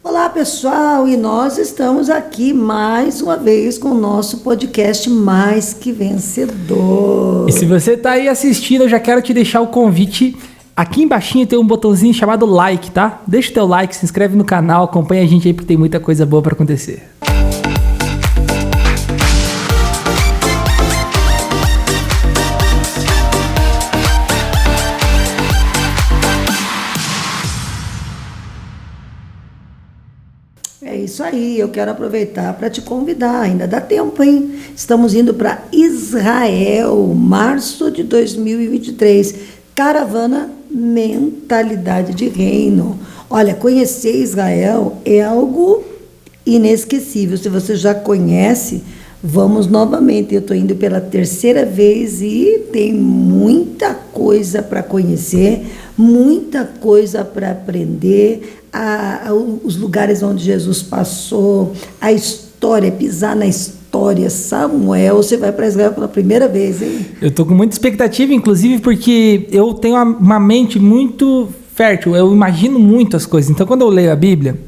Olá, pessoal, e nós estamos aqui mais uma vez com o nosso podcast Mais Que Vencedor. E se você está aí assistindo, eu já quero te deixar o convite. Aqui embaixinho tem um botãozinho chamado like, tá? Deixa o teu like, se inscreve no canal, acompanha a gente aí porque tem muita coisa boa para acontecer. É isso aí, eu quero aproveitar para te convidar, ainda dá tempo, hein? Estamos indo para Israel, março de 2023, caravana Mentalidade de Reino. Olha, conhecer Israel é algo inesquecível, se você já conhece, vamos novamente, eu estou indo pela terceira vez e tem muita coisa para conhecer, muita coisa para aprender, os lugares onde Jesus passou, a história, pisar na história. Samuel, você vai para Israel pela primeira vez, hein? Eu estou com muita expectativa, inclusive, porque eu tenho uma mente muito fértil, eu imagino muito as coisas. Então, quando eu leio a Bíblia,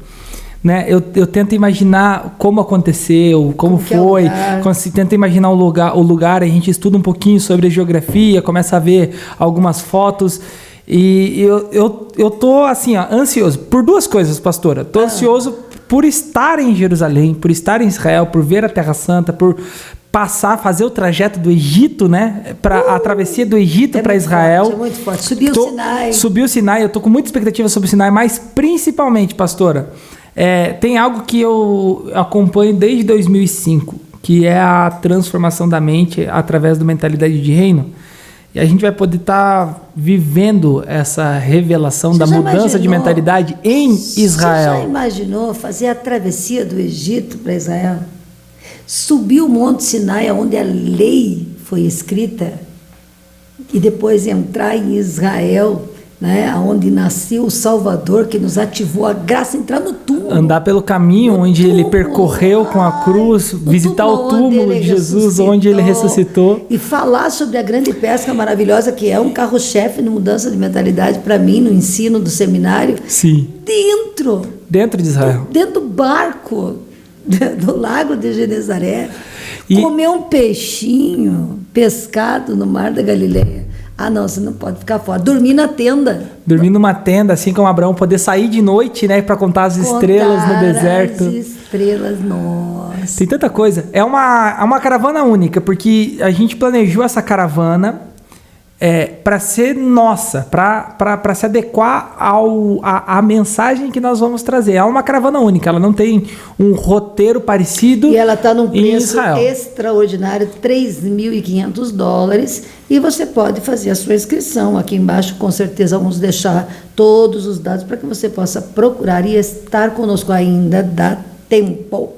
né, eu tento imaginar como aconteceu, como foi, quando se tenta imaginar o lugar, a gente estuda um pouquinho sobre a geografia, começa a ver algumas fotos. E eu tô assim, ó, ansioso por duas coisas, pastora. Tô ansioso por estar em Jerusalém, por estar em Israel, por ver a Terra Santa, por fazer o trajeto do Egito, né? A travessia do Egito para Israel. Forte, é muito forte. Subiu o Sinai. Eu tô com muita expectativa sobre o Sinai, mas principalmente, pastora, tem algo que eu acompanho desde 2005, que é a transformação da mente através da mentalidade de reino. E a gente vai poder estar vivendo essa revelação da mudança de mentalidade em Israel. Você já imaginou fazer a travessia do Egito para Israel? Subir o Monte Sinai, onde a lei foi escrita, e depois entrar em Israel, né, onde nasceu o Salvador, que nos ativou a graça, entrar no túmulo. Andar pelo caminho onde ele percorreu com a cruz, visitar o túmulo de Jesus, onde ele ressuscitou. E falar sobre a grande pesca maravilhosa, que é um carro-chefe na mudança de mentalidade para mim, no ensino do seminário. Sim. Dentro de Israel. Dentro do barco, do lago de Genezaré. Comer um peixinho pescado no mar da Galileia. Ah, não, você não pode ficar fora. Dormir na tenda. Dormir numa tenda, assim como Abraão, poder sair de noite, né, para contar as estrelas no deserto. As estrelas, nossa. Tem tanta coisa. É uma caravana única, porque a gente planejou essa caravana para ser nossa, para se adequar à mensagem que nós vamos trazer. É uma caravana única, ela não tem um roteiro parecido. E ela está num preço extraordinário, $3.500, e você pode fazer a sua inscrição. Aqui embaixo, com certeza, vamos deixar todos os dados para que você possa procurar e estar conosco. Ainda dá tempo.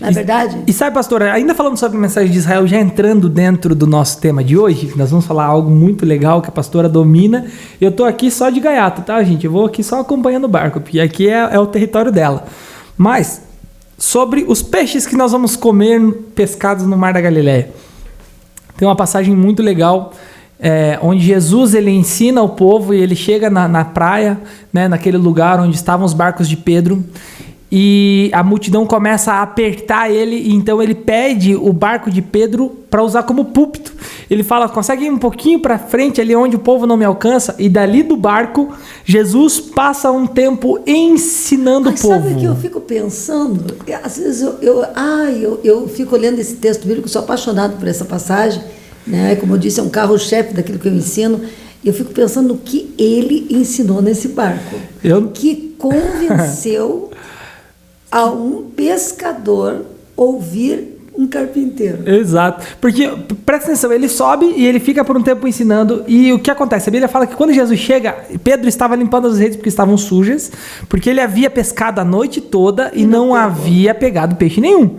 Não é verdade? E sabe, pastora, ainda falando sobre a mensagem de Israel, já entrando dentro do nosso tema de hoje, nós vamos falar algo muito legal que a pastora domina. Eu tô aqui só de gaiato, tá, gente? Eu vou aqui só acompanhando o barco, porque aqui é o território dela. Mas, sobre os peixes que nós vamos comer pescados no Mar da Galileia. Tem uma passagem muito legal, onde Jesus ele ensina o povo e ele chega na praia, né, naquele lugar onde estavam os barcos de Pedro. E a multidão começa a apertar ele, e então ele pede o barco de Pedro para usar como púlpito. Ele fala, consegue ir um pouquinho para frente, ali onde o povo não me alcança? E dali do barco, Jesus passa um tempo ensinando o povo. Sabe o que eu fico pensando? Às vezes eu fico olhando esse texto bíblico, sou apaixonado por essa passagem, né? Como eu disse, é um carro-chefe daquilo que eu ensino. Eu fico pensando no que ele ensinou nesse barco. Que convenceu a um pescador ouvir um carpinteiro. Exato. Porque, presta atenção, ele sobe e ele fica por um tempo ensinando. E o que acontece? A Bíblia fala que quando Jesus chega, Pedro estava limpando as redes porque estavam sujas, porque ele havia pescado a noite toda e não havia pegado peixe nenhum.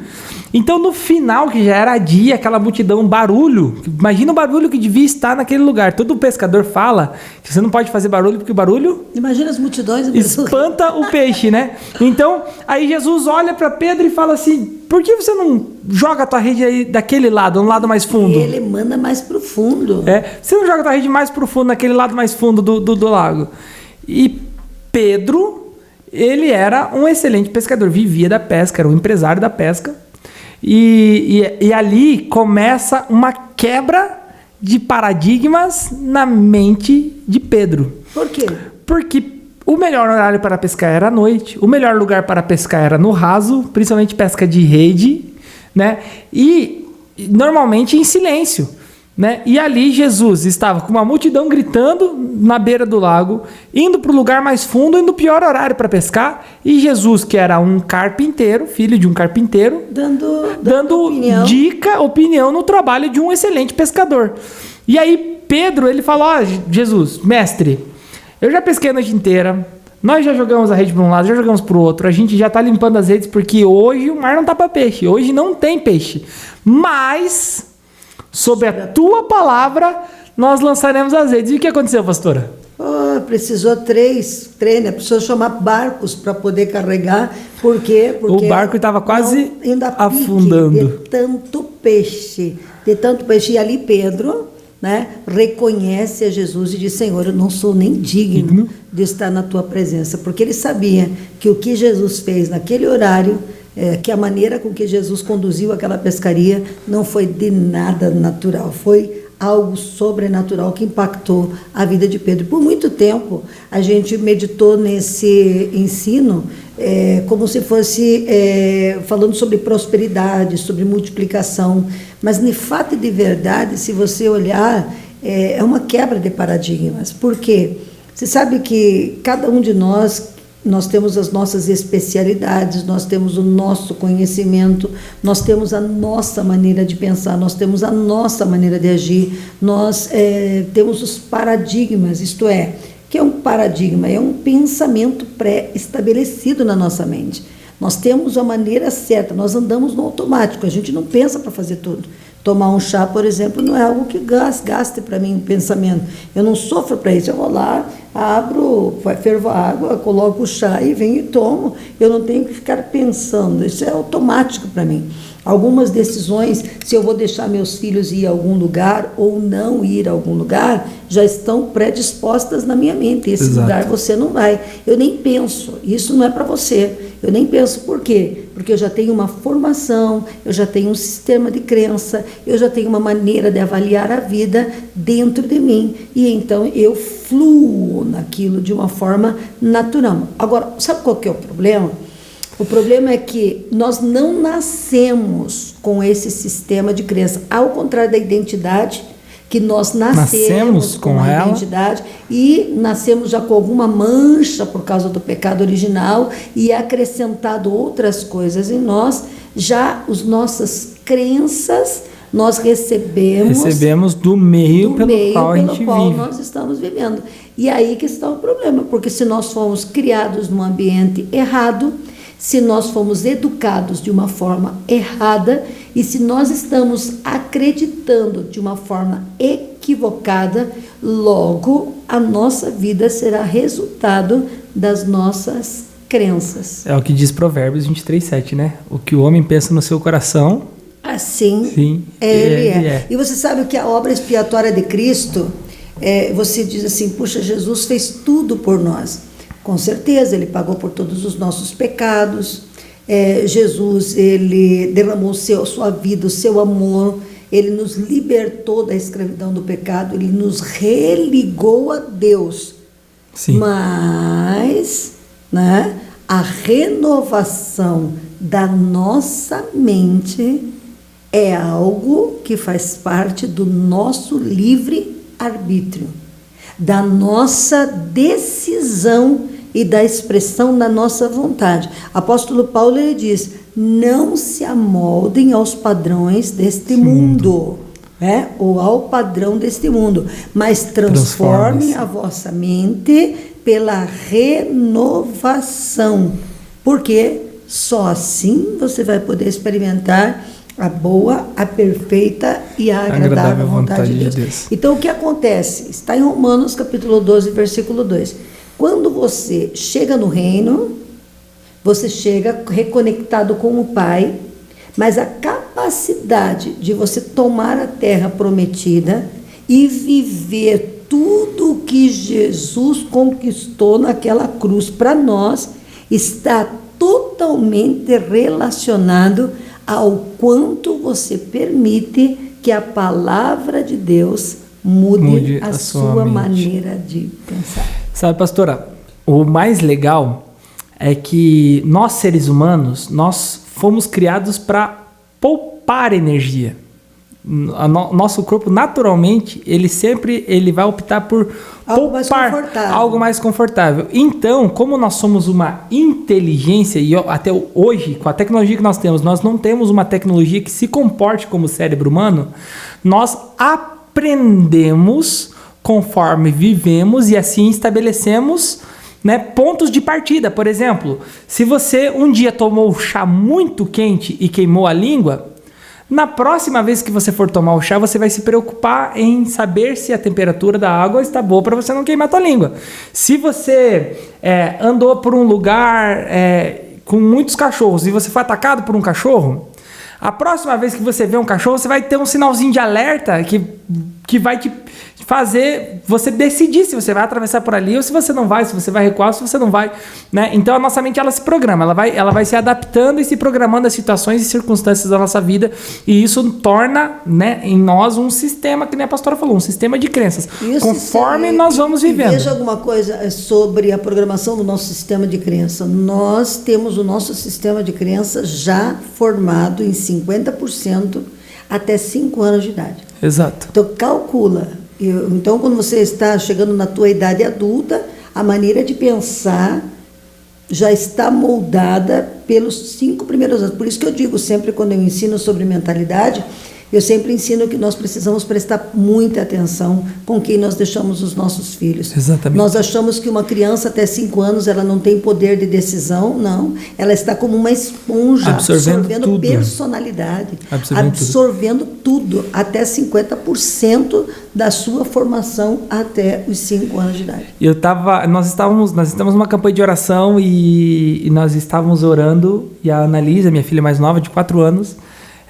Então, no final, que já era dia, aquela multidão, barulho. Imagina o barulho que devia estar naquele lugar. Todo pescador fala que você não pode fazer barulho, porque o barulho... Imagina as multidões... espanta o peixe, né? Então, aí Jesus olha para Pedro e fala assim, por que você não joga a tua rede aí daquele lado, no lado mais fundo? Ele manda mais profundo. Você não joga a tua rede mais profundo, naquele lado mais fundo do lago. E Pedro... ele era um excelente pescador, vivia da pesca, era um empresário da pesca. E ali começa uma quebra de paradigmas na mente de Pedro. Por quê? Porque o melhor horário para pescar era à noite, o melhor lugar para pescar era no raso, principalmente pesca de rede, né? E normalmente em silêncio, né? E ali Jesus estava com uma multidão gritando na beira do lago, indo para o lugar mais fundo e no pior horário para pescar. E Jesus, que era um carpinteiro, filho de um carpinteiro, dando opinião no trabalho de um excelente pescador. E aí Pedro, ele falou: Jesus, mestre, eu já pesquei a noite inteira, nós já jogamos a rede para um lado, já jogamos para o outro, a gente já está limpando as redes porque hoje o mar não está para peixe, hoje não tem peixe. Mas, sob a tua palavra, nós lançaremos as redes. E o que aconteceu, pastora? Precisou três, né? Precisou chamar barcos para poder carregar. Por quê? Porque o barco estava quase afundando. De tanto peixe. E ali Pedro, né, reconhece a Jesus e diz: Senhor, eu não sou nem digno de estar na tua presença. Porque ele sabia que o que Jesus fez naquele horário, que a maneira com que Jesus conduziu aquela pescaria não foi de nada natural, foi algo sobrenatural que impactou a vida de Pedro. Por muito tempo a gente meditou nesse ensino como se fosse falando sobre prosperidade, sobre multiplicação, mas de fato e de verdade, se você olhar, é uma quebra de paradigmas. Por quê? Você sabe que cada um de nós temos as nossas especialidades, nós temos o nosso conhecimento, nós temos a nossa maneira de pensar, nós temos a nossa maneira de agir, nós temos os paradigmas, isto é, que é um paradigma? É um pensamento pré-estabelecido na nossa mente. Nós temos a maneira certa, nós andamos no automático, a gente não pensa para fazer tudo. Tomar um chá, por exemplo, não é algo que gaste para mim o pensamento. Eu não sofro para isso. Eu vou lá, abro, fervo a água, coloco o chá e venho e tomo. Eu não tenho que ficar pensando. Isso é automático para mim. Algumas decisões, se eu vou deixar meus filhos ir a algum lugar ou não ir a algum lugar, já estão predispostas na minha mente. Esse Exato. Lugar você não vai. Eu nem penso. Isso não é para você. Eu nem penso. Por quê? Porque eu já tenho uma formação, eu já tenho um sistema de crença, eu já tenho uma maneira de avaliar a vida dentro de mim. E então eu fluo naquilo de uma forma natural. Agora, sabe qual que é o problema? O problema é que nós não nascemos com esse sistema de crença. Ao contrário da identidade, que nós nascemos com a identidade e nascemos já com alguma mancha por causa do pecado original e acrescentado outras coisas em nós, já as nossas crenças nós recebemos do meio pelo qual a gente vive. Nós estamos vivendo. E aí que está o problema, porque se nós fomos criados num ambiente errado, se nós fomos educados de uma forma errada e se nós estamos acreditando de uma forma equivocada, logo a nossa vida será resultado das nossas crenças. É o que diz Provérbios 23:7, né? O que o homem pensa no seu coração, assim sim, ele é. E você sabe que a obra expiatória de Cristo, você diz assim: puxa, Jesus fez tudo por nós. Com certeza, ele pagou por todos os nossos pecados. Jesus, ele derramou sua vida, o seu amor, ele nos libertou da escravidão do pecado, ele nos religou a Deus. Sim. Mas, né, a renovação da nossa mente é algo que faz parte do nosso livre-arbítrio, da nossa decisão e da expressão da nossa vontade. Apóstolo Paulo, ele diz: não se amoldem aos padrões deste mundo, ou ao padrão deste mundo, mas transformem a vossa mente pela renovação, porque só assim você vai poder experimentar a boa, a perfeita e a agradável vontade de Deus. Então, o que acontece? Está em Romanos capítulo 12, versículo 2. Quando você chega no reino, você chega reconectado com o Pai, mas a capacidade de você tomar a terra prometida e viver tudo o que Jesus conquistou naquela cruz para nós, está totalmente relacionado ao quanto você permite que a palavra de Deus mude a sua maneira de pensar. Sabe, pastora, o mais legal é que nós, seres humanos, nós fomos criados para poupar energia. Nosso corpo, naturalmente, ele vai optar por poupar algo mais confortável. Então, como nós somos uma inteligência, e até hoje, com a tecnologia que nós temos, nós não temos uma tecnologia que se comporte como o cérebro humano, nós aprendemos conforme vivemos e assim estabelecemos, né, pontos de partida. Por exemplo, se você um dia tomou chá muito quente e queimou a língua, na próxima vez que você for tomar o chá, você vai se preocupar em saber se a temperatura da água está boa para você não queimar a tua língua. Se você andou por um lugar com muitos cachorros e você foi atacado por um cachorro, a próxima vez que você vê um cachorro, você vai ter um sinalzinho de alerta que vai te fazer você decidir se você vai atravessar por ali ou se você não vai, se você vai recuar ou se você não vai, né? Então a nossa mente, ela se programa, ela vai se adaptando e se programando às situações e circunstâncias da nossa vida, e isso torna, né, em nós um sistema, que nem a pastora falou, um sistema de crenças, conforme nós vamos vivendo. Veja alguma coisa sobre a programação do nosso sistema de crença. Nós temos o nosso sistema de crença já formado em 50% até 5 anos de idade. Exato. Então calcula. Então, quando você está chegando na tua idade adulta, a maneira de pensar já está moldada pelos 5 primeiros anos. Por isso que eu digo sempre, quando eu ensino sobre mentalidade, eu sempre ensino que nós precisamos prestar muita atenção com quem nós deixamos os nossos filhos. Exatamente. Nós achamos que uma criança até 5 anos, ela não tem poder de decisão, não. Ela está como uma esponja, absorvendo personalidade, absorvendo tudo, até 50% da sua formação até os 5 anos de idade. Nós estamos numa campanha de oração e nós estávamos orando, e a Annalisa, minha filha mais nova, de 4 anos,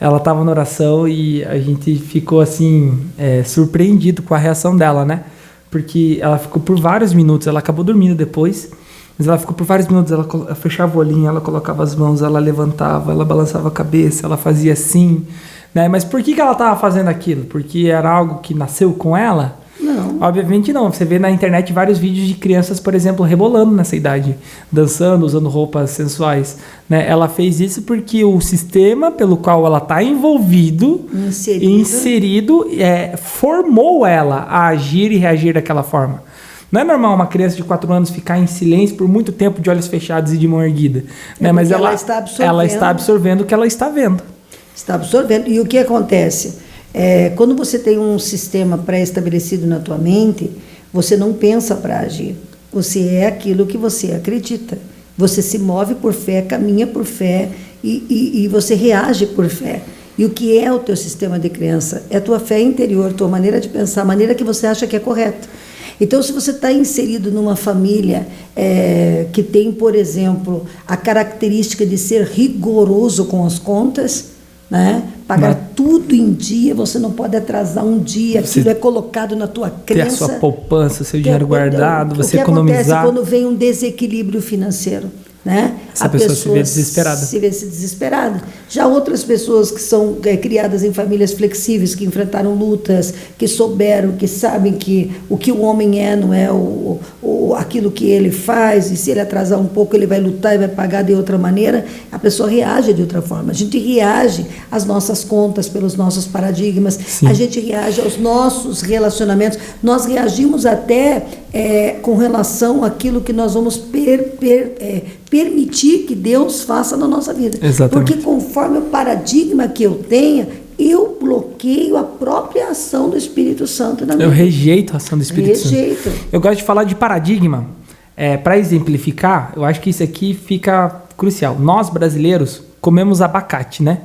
ela estava na oração e a gente ficou assim, surpreendido com a reação dela, né? Porque ela ficou por vários minutos, ela acabou dormindo depois, mas ela ficou por vários minutos, ela fechava o olhinho, ela colocava as mãos, ela levantava, ela balançava a cabeça, ela fazia assim, né? Mas por que ela estava fazendo aquilo? Porque era algo que nasceu com ela? Não. Obviamente não. Você vê na internet vários vídeos de crianças, por exemplo, rebolando nessa idade, dançando, usando roupas sensuais, né? Ela fez isso porque o sistema pelo qual ela está inserido, formou ela a agir e reagir daquela forma. Não é normal uma criança de 4 anos ficar em silêncio por muito tempo, de olhos fechados e de mão erguida, né? Mas ela está absorvendo o que ela está vendo. Está absorvendo. E o que acontece? Quando você tem um sistema pré-estabelecido na tua mente, você não pensa para agir. Você é aquilo que você acredita. Você se move por fé, caminha por fé e você reage por fé. E o que é o teu sistema de crença? É a tua fé interior, tua maneira de pensar, a maneira que você acha que é correta. Então, se você está inserido numa família que tem, por exemplo, a característica de ser rigoroso com as contas, né? Pagar tudo em dia, você não pode atrasar um dia, aquilo é colocado na tua crença. Ter a sua poupança, seu dinheiro guardado, você economizar. O que acontece quando vem um desequilíbrio financeiro? Né? Essa pessoa se vê desesperada. Já outras pessoas que são criadas em famílias flexíveis, que enfrentaram lutas, que souberam, que sabem que o que o homem não é aquilo que ele faz, e se ele atrasar um pouco ele vai lutar e vai pagar de outra maneira, a pessoa reage de outra forma. A gente reage às nossas contas pelos nossos paradigmas. Sim. A gente reage aos nossos relacionamentos, nós reagimos até com relação àquilo que nós vamos permitir que Deus faça na nossa vida. Exatamente. Porque conforme o paradigma que eu tenha, eu bloqueio a própria ação do Espírito Santo na minha vida. Eu rejeito a ação do Espírito Santo. Eu gosto de falar de paradigma. Para exemplificar, eu acho que isso aqui fica crucial. Nós, brasileiros, comemos abacate, né?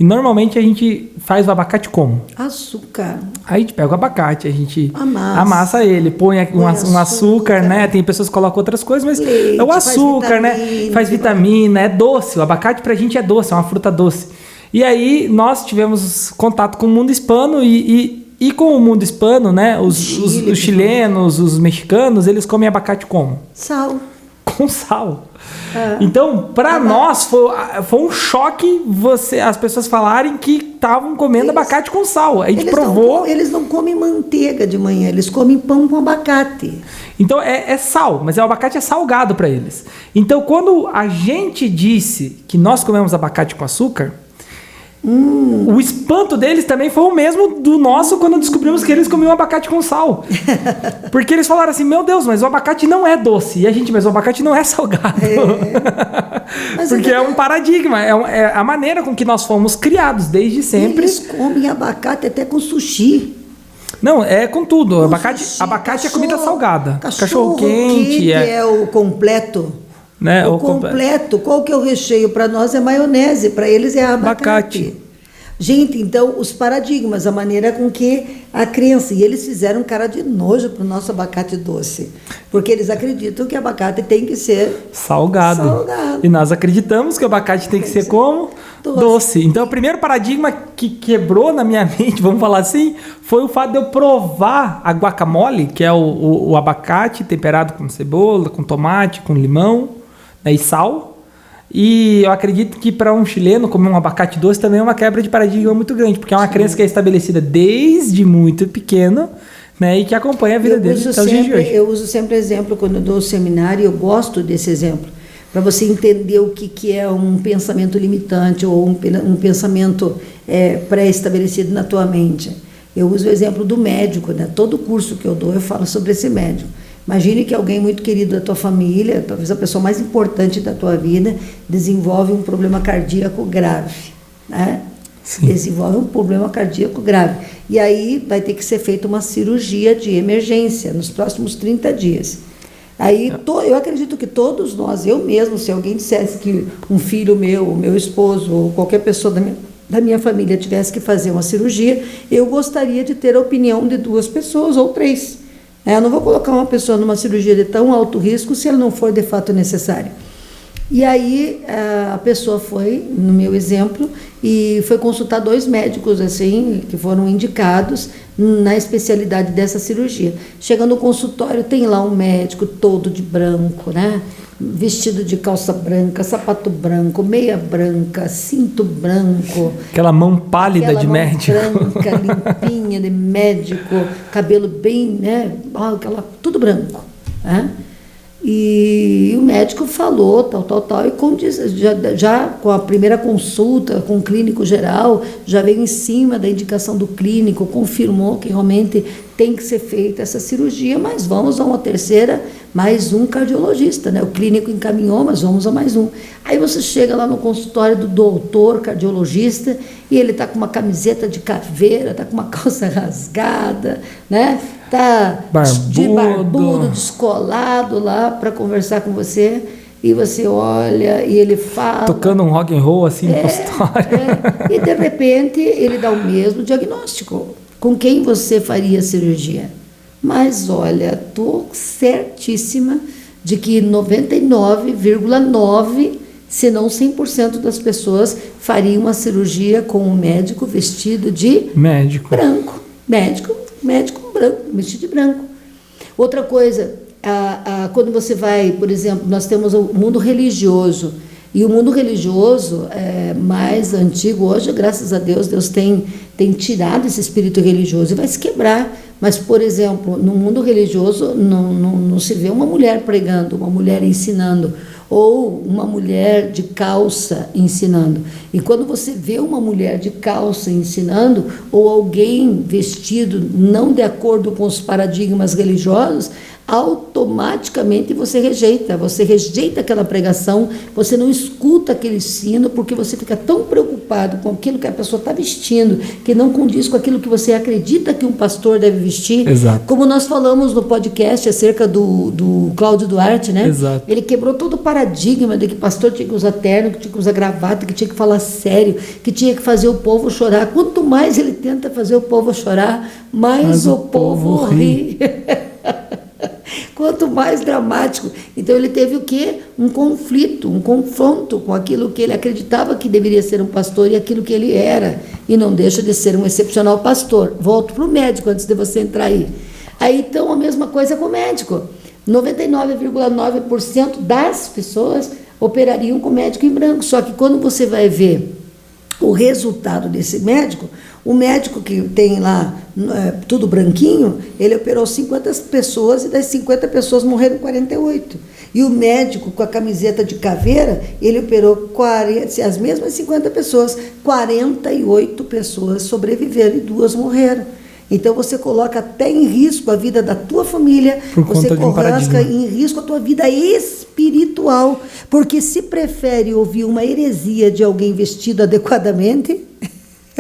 E normalmente a gente faz o abacate como? Açúcar. Aí a gente pega o abacate, a gente amassa ele, põe um açúcar, né? Tem pessoas que colocam outras coisas, mas leite, é o açúcar, né? Faz vitamina, é doce. O abacate pra gente é doce, é uma fruta doce. E aí nós tivemos contato com o mundo hispano e com o mundo hispano, né? Os chilenos, os mexicanos, eles comem abacate como? Sal. com sal. Então, para nós, foi um choque as pessoas falarem que estavam comendo abacate com sal. A gente provou. Eles não comem manteiga de manhã, eles comem pão com abacate. Então, é sal, mas o abacate é salgado para eles. Então, quando a gente disse que nós comemos abacate com açúcar, o espanto deles também foi o mesmo do nosso quando descobrimos que eles comiam abacate com sal. Porque eles falaram assim, meu Deus, mas o abacate não é doce. E a gente, mas o abacate não é salgado. Porque é um paradigma, é a maneira com que nós fomos criados desde sempre. Eles comem abacate até com sushi. Não, é com tudo. Abacate é comida salgada. Cachorro quente é o completo. Né? O completo, qual que é o recheio? Para nós é maionese, para eles é abacate. Gente, então, os paradigmas, a maneira com que a crença, e eles fizeram cara de nojo para o nosso abacate doce, porque eles acreditam que abacate tem que ser salgado. E nós acreditamos que o abacate tem que ser como? Doce. Então, o primeiro paradigma que quebrou na minha mente, vamos falar assim, foi o fato de eu provar a guacamole, que é o abacate temperado com cebola, com tomate, com limão, né, e sal. E eu acredito que para um chileno comer um abacate doce também é uma quebra de paradigma muito grande, porque é uma crença que é estabelecida desde muito pequeno, né, e que acompanha a vida deles até os dias de hoje. Eu uso sempre exemplo quando eu dou o seminário, eu gosto desse exemplo, para você entender o que é um pensamento limitante ou um pensamento pré-estabelecido na tua mente. Eu uso o exemplo do médico, né? Todo curso que eu dou eu falo sobre esse médico. Imagine que alguém muito querido da tua família, talvez a pessoa mais importante da tua vida, desenvolve um problema cardíaco grave, né? Sim. Desenvolve um problema cardíaco grave. E aí vai ter que ser feita uma cirurgia de emergência nos próximos 30 dias. Aí eu acredito que todos nós, eu mesmo, se alguém dissesse que um filho meu, o meu esposo, ou qualquer pessoa da minha família tivesse que fazer uma cirurgia, eu gostaria de ter a opinião de 2 pessoas ou 3. Eu não vou colocar uma pessoa numa cirurgia de tão alto risco se ela não for de fato necessária. E aí a pessoa foi, no meu exemplo, e foi consultar 2 médicos assim, que foram indicados na especialidade dessa cirurgia. Chega no consultório, tem lá um médico todo de branco, né? Vestido de calça branca, sapato branco, meia branca, cinto branco. Aquela mão pálida de médico. Branca, limpinha de médico, cabelo bem, né? Tudo branco, né? E o médico falou, tal, e já com a primeira consulta com o clínico geral, já veio em cima da indicação do clínico, confirmou que realmente tem que ser feita essa cirurgia, mas vamos a uma terceira, mais um cardiologista, né? O clínico encaminhou, mas vamos a mais um. Aí você chega lá no consultório do doutor cardiologista e ele está com uma camiseta de caveira, está com uma calça rasgada, né? Tá de barbudo, descolado lá para conversar com você, e você olha e ele fala... Tocando um rock and roll assim no consultório. E de repente ele dá o mesmo diagnóstico. Com quem você faria a cirurgia? Mas olha, estou certíssima de que 99,9%, se não 100% das pessoas fariam uma cirurgia com um médico vestido de branco. Médico branco, vestido de branco. Outra coisa, quando você vai, por exemplo, nós temos o mundo religioso, e o mundo religioso mais antigo, hoje, graças a Deus, Deus tem tirado esse espírito religioso e vai se quebrar. Mas, por exemplo, no mundo religioso não se vê uma mulher pregando, uma mulher ensinando, ou uma mulher de calça ensinando. E quando você vê uma mulher de calça ensinando, ou alguém vestido não de acordo com os paradigmas religiosos, automaticamente você rejeita aquela pregação, você não escuta aquele ensino, porque você fica tão preocupado com aquilo que a pessoa está vestindo, que não condiz com aquilo que você acredita que um pastor deve vestir. Exato. Como nós falamos no podcast acerca do Cláudio Duarte, né? Exato. Ele quebrou todo o paradigma de que pastor tinha que usar terno, que tinha que usar gravata, que tinha que falar sério, que tinha que fazer o povo chorar. Quanto mais ele tenta fazer o povo chorar, mais o povo ri. Quanto mais dramático. Então ele teve o quê? Um conflito, um confronto com aquilo que ele acreditava que deveria ser um pastor e aquilo que ele era, e não deixa de ser um excepcional pastor. Volto para o médico antes de você entrar aí. Aí então a mesma coisa com o médico. 99,9% das pessoas operariam com médico em branco. Só que quando você vai ver o resultado desse médico, o médico que tem lá tudo branquinho, ele operou 50 pessoas e das 50 pessoas morreram 48. E o médico com a camiseta de caveira, ele operou as mesmas 50 pessoas, 48 pessoas sobreviveram e 2 morreram. Então você coloca até em risco a vida da tua família, você coloca em risco a tua vida espiritual, porque se prefere ouvir uma heresia de alguém vestido adequadamente.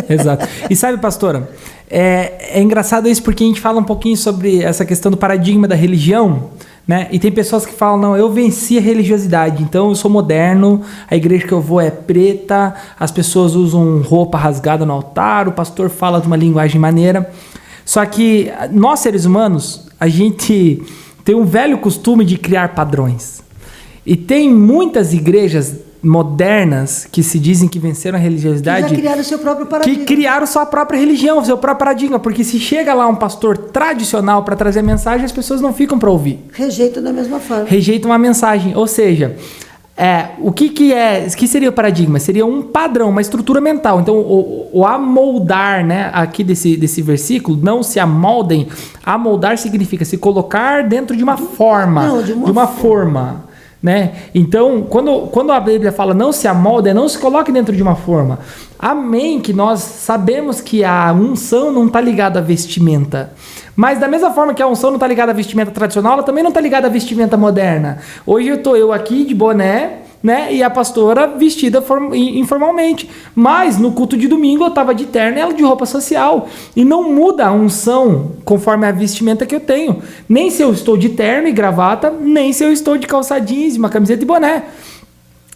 Exato. E sabe, pastora, é engraçado isso porque a gente fala um pouquinho sobre essa questão do paradigma da religião, né? E tem pessoas que falam, não, eu venci a religiosidade, então eu sou moderno, a igreja que eu vou é preta, as pessoas usam roupa rasgada no altar, o pastor fala de uma linguagem maneira. Só que nós, seres humanos, a gente tem um velho costume de criar padrões. E tem muitas igrejas modernas que se dizem que venceram a religiosidade, que já criaram o seu próprio paradigma. Que criaram sua própria religião, seu próprio paradigma, porque se chega lá um pastor tradicional para trazer a mensagem, as pessoas não ficam para ouvir. Rejeitam da mesma forma. Rejeitam a mensagem, ou seja, o que seria o paradigma? Seria um padrão, uma estrutura mental. Então, o amoldar, né, aqui desse versículo, não se amoldem, amoldar significa se colocar dentro de uma forma, não, de uma forma. Né? Então, quando a Bíblia fala não se amolde, não se coloque dentro de uma forma. Amém, que nós sabemos que a unção não está ligada à vestimenta. Mas da mesma forma que a unção não está ligada à vestimenta tradicional, ela também não está ligada à vestimenta moderna. Hoje eu estou aqui de boné, né? E a pastora vestida informalmente. Mas no culto de domingo eu estava de terno e ela de roupa social. E não muda a unção conforme a vestimenta que eu tenho. Nem se eu estou de terno e gravata, nem se eu estou de calça jeans, uma camiseta e boné.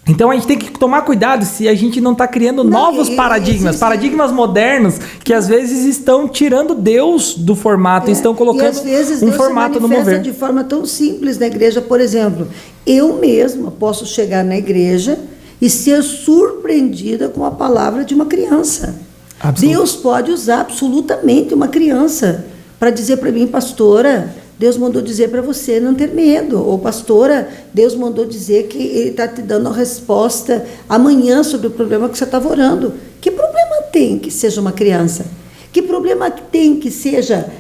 Então a gente tem que tomar cuidado se a gente não está criando novos paradigmas modernos que às vezes estão tirando Deus do formato, estão colocando e às vezes um formato no mover. De forma tão simples na igreja. Por exemplo, eu mesma posso chegar na igreja e ser surpreendida com a palavra de uma criança. Deus pode usar absolutamente uma criança para dizer para mim, pastora, Deus mandou dizer para você não ter medo. Ou pastora, Deus mandou dizer que Ele está te dando a resposta amanhã sobre o problema que você estava orando. Que problema tem que seja uma criança? Que problema tem que seja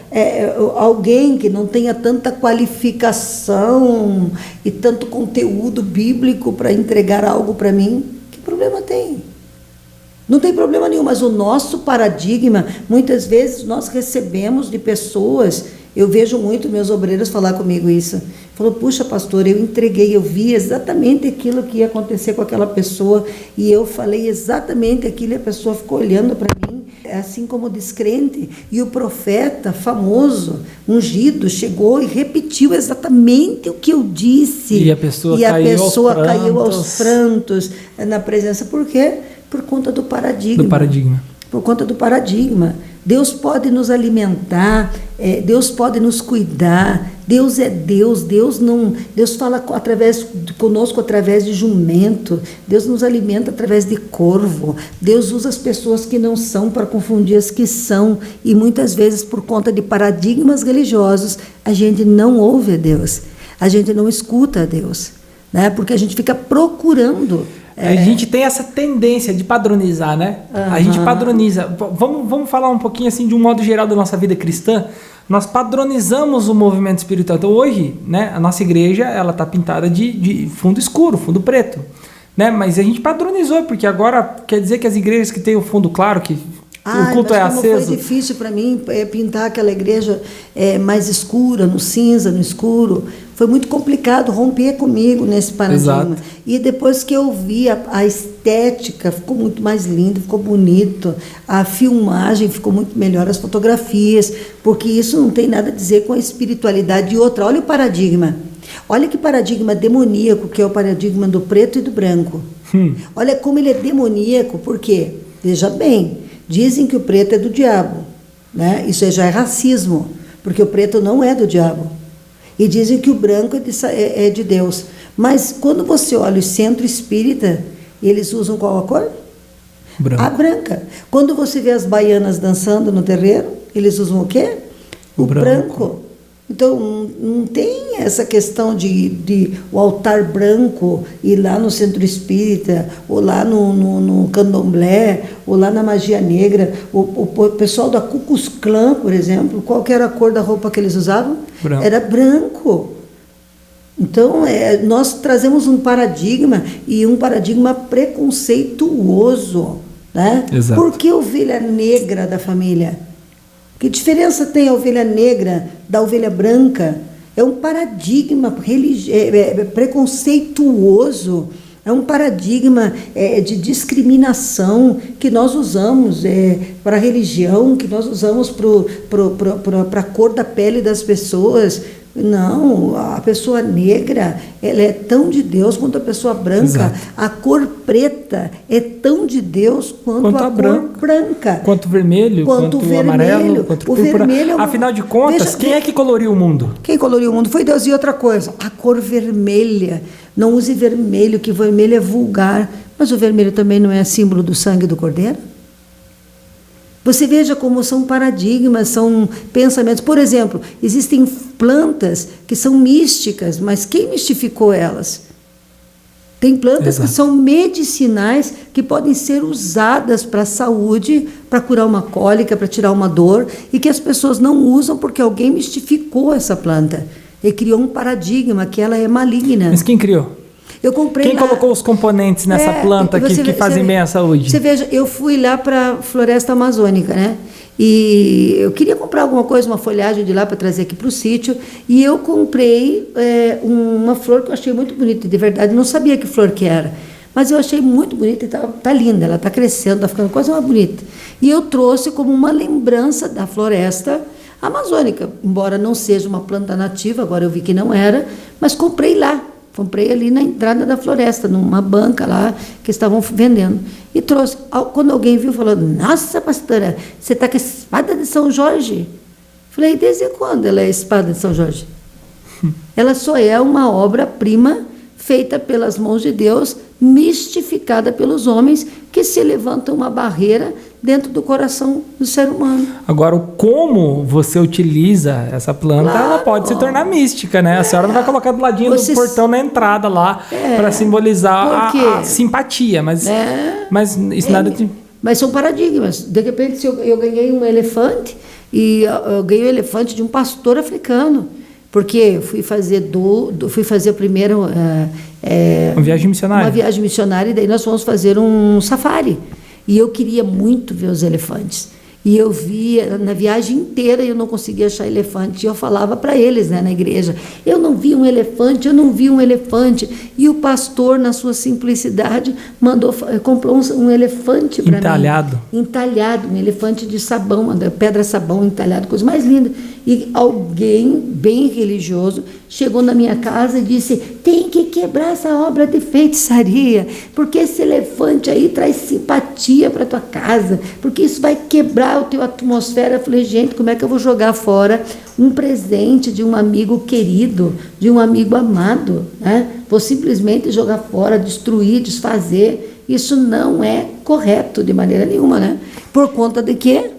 alguém que não tenha tanta qualificação e tanto conteúdo bíblico para entregar algo para mim? Que problema tem? Não tem problema nenhum, mas o nosso paradigma, muitas vezes nós recebemos de pessoas. Eu vejo muito meus obreiros falar comigo isso. Falou, puxa, pastor, eu entreguei, eu vi exatamente aquilo que ia acontecer com aquela pessoa e eu falei exatamente aquilo e a pessoa ficou olhando para mim, assim como descrente. E o profeta famoso, ungido, chegou e repetiu exatamente o que eu disse. E a pessoa caiu aos prantos na presença. Por quê? Por conta do paradigma. Por conta do paradigma. Deus pode nos alimentar, Deus pode nos cuidar, Deus é Deus, Deus fala conosco através de jumento, Deus nos alimenta através de corvo, Deus usa as pessoas que não são para confundir as que são, e muitas vezes por conta de paradigmas religiosos, a gente não ouve a Deus, a gente não escuta a Deus, né? Porque a gente fica procurando. A gente tem essa tendência de padronizar, né? Uhum. A gente padroniza. Vamos falar um pouquinho assim de um modo geral da nossa vida cristã. Nós padronizamos o movimento espiritual. Então hoje, né, a nossa igreja ela está pintada de fundo escuro, fundo preto, né? Mas a gente padronizou porque agora quer dizer que as igrejas que têm o fundo claro, que o culto é aceso. Foi difícil para mim pintar aquela igreja mais escura, no cinza, no escuro. Foi muito complicado romper comigo nesse paradigma. Exato. E depois que eu vi a estética, ficou muito mais lindo, ficou bonito, a filmagem ficou muito melhor, as fotografias, porque isso não tem nada a dizer com a espiritualidade. E outra, olha o paradigma. Olha que paradigma demoníaco que é o paradigma do preto e do branco. Olha como ele é demoníaco, porque, veja bem, dizem que o preto é do diabo, né? Isso já é racismo, porque o preto não é do diabo. E dizem que o branco é de Deus. Mas quando você olha o centro espírita, eles usam qual a cor? Branco. A branca. Quando você vê as baianas dançando no terreiro, eles usam o quê? O branco. Então, não tem essa questão de o altar branco ir lá no centro espírita, ou lá no candomblé, ou lá na magia negra. O pessoal da Ku Klux Klan, por exemplo, qual que era a cor da roupa que eles usavam? Branco. Era branco. Então, nós trazemos um paradigma, e um paradigma preconceituoso. Né? Exato. Por que ovelha negra da família? Que diferença tem a ovelha negra da ovelha branca? É um paradigma preconceituoso, é um paradigma de discriminação que nós usamos para a religião, que nós usamos para a cor da pele das pessoas. Não, a pessoa negra, ela é tão de Deus quanto a pessoa branca. Exato. A cor preta é tão de Deus quanto a cor branca. Quanto o vermelho, quanto o amarelo, quanto o púrpura. Vermelho Afinal de contas, quem é que coloriu o mundo? Quem coloriu o mundo foi Deus. E outra coisa, a cor vermelha. Não use vermelho, que vermelho é vulgar. Mas o vermelho também não é símbolo do sangue do Cordeiro? Você veja como são paradigmas, são pensamentos. Por exemplo, existem plantas que são místicas, mas quem mistificou elas? Tem plantas que são medicinais, que podem ser usadas para a saúde, para curar uma cólica, para tirar uma dor, e que as pessoas não usam porque alguém mistificou essa planta. E criou um paradigma que ela é maligna. Mas quem criou? Eu comprei Quem colocou os componentes nessa planta que fazem bem à saúde? Você veja, eu fui lá para a floresta amazônica, né? E eu queria comprar alguma coisa, uma folhagem de lá para trazer aqui para o sítio. E eu comprei uma flor que eu achei muito bonita. De verdade, não sabia que flor que era. Mas eu achei muito bonita e tá linda. Ela está crescendo, está ficando quase mais bonita. E eu trouxe como uma lembrança da floresta amazônica. Embora não seja uma planta nativa, agora eu vi que não era, mas comprei lá. Comprei ali na entrada da floresta, numa banca lá que estavam vendendo. E trouxe. Quando alguém viu, falou: nossa, pastora, você está com a espada de São Jorge? Falei: desde quando ela é a espada de São Jorge? Ela só é uma obra-prima feita pelas mãos de Deus, mistificada pelos homens, que se levantam uma barreira dentro do coração do ser humano. Agora, como você utiliza essa planta, claro, ela pode se tornar mística, né? A senhora não vai colocar do ladinho do portão na entrada lá para simbolizar a simpatia, mas isso nada de... Mas são paradigmas. De repente, se eu ganhei um elefante, e eu ganhei o elefante de um pastor africano, porque fui fazer primeiro uma viagem missionária. Uma viagem missionária, e daí nós fomos fazer um safari. E eu queria muito ver os elefantes. E eu via na viagem inteira, eu não conseguia achar elefante. E eu falava para eles, né, na igreja: eu não vi um elefante, eu não vi um elefante. E o pastor, na sua simplicidade, comprou um elefante para mim. Entalhado, um elefante de sabão, pedra-sabão entalhado, coisa mais linda. E alguém bem religioso chegou na minha casa e disse: tem que quebrar essa obra de feitiçaria, porque esse elefante aí traz simpatia para tua casa, porque isso vai quebrar a tua atmosfera. Eu falei: gente, como é que eu vou jogar fora um presente de um amigo querido, de um amigo amado, né? Vou simplesmente jogar fora, destruir, desfazer. Isso não é correto de maneira nenhuma, né? Por conta de quê?